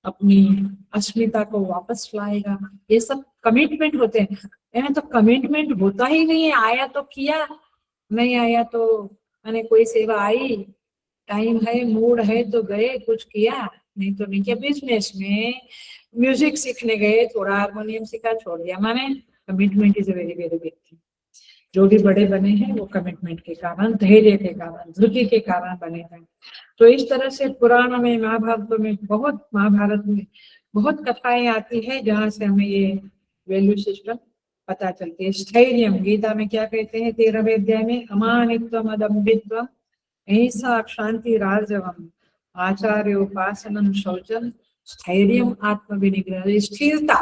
अपनी अस्मिता को वापस लाएगा। ये सब कमिटमेंट होते हैं। यहाँ तो कमिटमेंट होता ही नहीं है, आया तो किया, नहीं आया तो मैंने कोई सेवा आई, टाइम है मूड है तो गए कुछ किया, नहीं तो नहीं किया। बिजनेस में म्यूजिक सीखने गए, थोड़ा हारमोनियम सीखा, छोड़ दिया। माने commitment is a very very big thing. जो भी बड़े बने हैं वो कमिटमेंट के कारण, धैर्य के कारण, धृति के कारण बने हैं। तो इस तरह से पुराण में, महाभारत में, महाभारत में बहुत कथाएं आती है जहाँ से हमें ये वैल्यू सिस्टम पता चलती है। स्थैर्यम, गीता में क्या कहते हैं 13वें अध्याय में, अमानित्वम अदम्भित्वम अहिंसा शांति राजवम आचार्य उपासनम शौचम स्थैर्यम आत्मविनिग्रह। स्थिरता,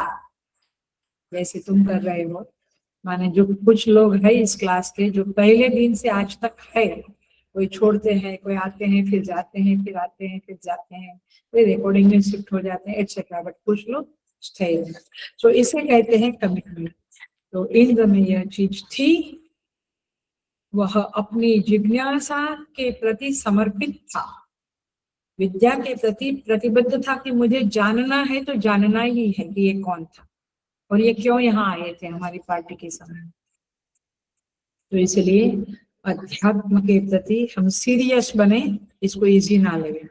जैसे तुम कर रहे हो। माने जो कुछ लोग है इस क्लास के जो पहले दिन से आज तक है, कोई छोड़ते हैं, कोई आते हैं फिर जाते हैं, फिर आते हैं फिर जाते हैं, कोई रिकॉर्डिंग में शिफ्ट हो जाते हैं एटसेट्रा, बट कुछ लोग स्थैर्य। तो इसे कहते हैं कमिटमेंट। तो इंद्र में यह चीज थी, वह अपनी जिज्ञासा के प्रति समर्पित था, विद्या के प्रति प्रतिबद्ध था कि मुझे जानना है तो जानना ही है कि ये कौन था और ये क्यों यहाँ आए थे हमारी पार्टी के समय। तो इसलिए अध्यात्म के प्रति हम सीरियस बने, इसको इजी ना लगे।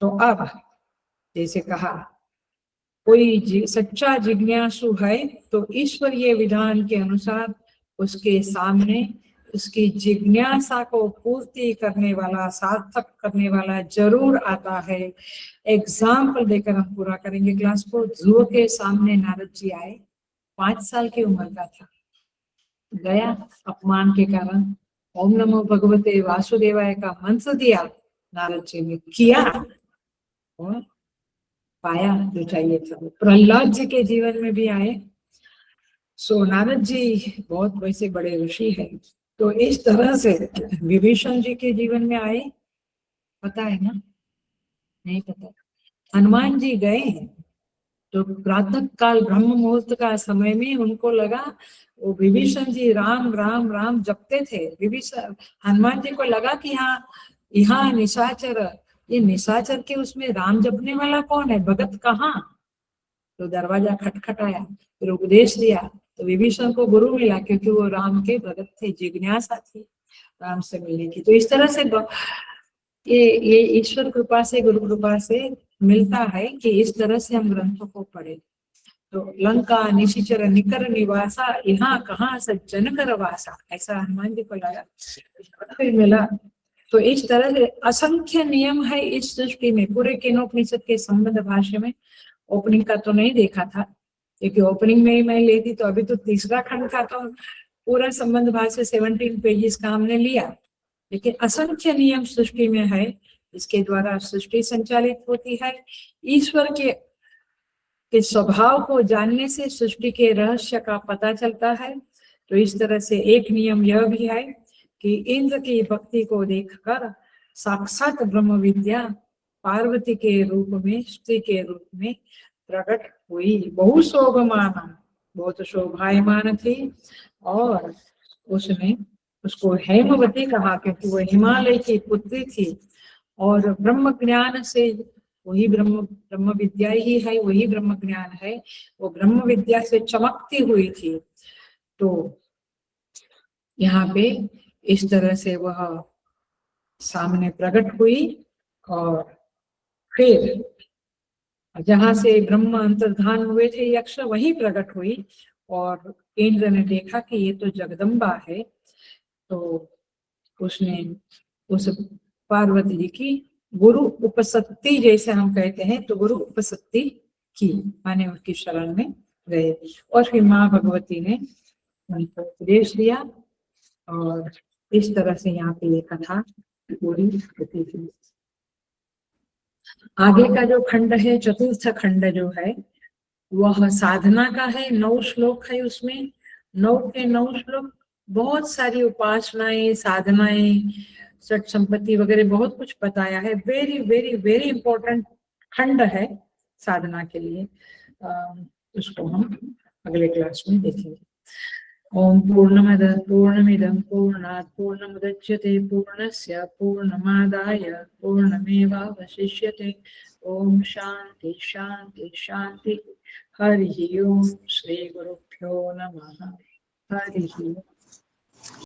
तो अब जैसे कहा, कोई सच्चा जिज्ञासु है तो ईश्वरीय विधान के अनुसार उसके सामने उसकी जिज्ञासा को पूर्ति करने वाला, सार्थक करने वाला जरूर आता है। एग्जाम्पल देकर हम पूरा करेंगे क्लास को। ध्रुव के सामने नारद जी आए, 5 साल की उम्र का था, गया अपमान के कारण, ओम नमो भगवते वासुदेवाय का मंत्र दिया, नारद जी ने किया और पाया जो चाहिए था। प्रहलाद जी के जीवन में भी आए। सो नारद जी बहुत वैसे बड़े ऋषि हैं, तो इस तरह से विभीषण जी के जीवन में आए, पता है ना? नहीं पता। हनुमान जी गए तो प्रातः काल ब्रह्म मुहूर्त का समय में उनको लगा, वो विभीषण जी राम राम राम जपते थे। विभीषण हनुमान जी को लगा कि यहाँ निशाचर, ये निशाचर के उसमें राम जपने वाला कौन है, भगत कहाँ? तो दरवाजा खटखटाया, फिर उपदेश दिया, तो विभीषण को गुरु मिला क्योंकि वो राम के भगत थे, जिज्ञासा थी राम से मिलने की। तो इस तरह से ये ईश्वर कृपा से, गुरु कृपा से मिलता है कि इस तरह से हम ग्रंथों को पढ़े। तो लंका निशिचर निकर निवासा, यहाँ कहाँ सज्जन कर वासा, ऐसा हनुमान जी को लगा, फिर मिला। तो इस तरह से असंख्य नियम है इस सृष्टि में। पूरे केनोपनिषद के संबंध भाष्य में, ओपनिंग का तो नहीं देखा था क्योंकि ओपनिंग में ही मैं लेती तो अभी तो तीसरा खंड था, तो पूरा संबंध भाष्य 17 पेजेस का हमने लिया। लेकिन असंख्य नियम सृष्टि में है, इसके द्वारा सृष्टि संचालित होती है। ईश्वर के स्वभाव को जानने से सृष्टि के रहस्य का पता चलता है। तो इस तरह से एक नियम यह भी है कि इंद्र की भक्ति को देखकर साक्षात ब्रह्म विद्या पार्वती के रूप में, स्त्री के रूप में प्रकट हुई। बहुत शोभमाना, बहुत शोभायमान थी, और उसने उसको हेमवती कहा क्योंकि वो हिमालय की पुत्री थी और ब्रह्म ज्ञान से, वही ब्रह्म विद्या ही है, वही ब्रह्म ज्ञान है, वो ब्रह्म विद्या से चमकती हुई थी। तो यहाँ पे इस तरह से वह सामने प्रकट हुई और फिर जहाँ से ब्रह्म अंतर्धान हुए थे यक्ष, वही प्रकट हुई और इंद्र ने देखा कि ये तो जगदम्बा है। तो उसने उस पार्वती जी की गुरु उपसत्ति, जैसे हम कहते हैं, तो गुरु उपसत्ति की, माने उसकी शरण में गए और फिर माँ भगवती ने उनको उपदेश दिया। और इस तरह से यहाँ पे ये कथा पूरी होती थी। आगे का जो खंड है, चतुर्थ खंड जो है, वह साधना का है। 9 श्लोक है उसमें, 9 के 9 श्लोक बहुत सारी उपासनाएं, साधनाएं, सट संपत्ति वगैरह बहुत कुछ बताया है। वेरी वेरी वेरी इंपॉर्टेंट खंड है साधना के लिए। उसको हम अगले क्लास में देखेंगे। ओम पूर्णमद पूर्णमिदं पूर्णात् पूर्णमुदच्यते पूर्णस्य पूर्णमादाय पूर्णमेवावशिष्यते। ओम शांति शांति शांति। हरि ओम। श्री गुरुभ्यो नमः। हरि ओम।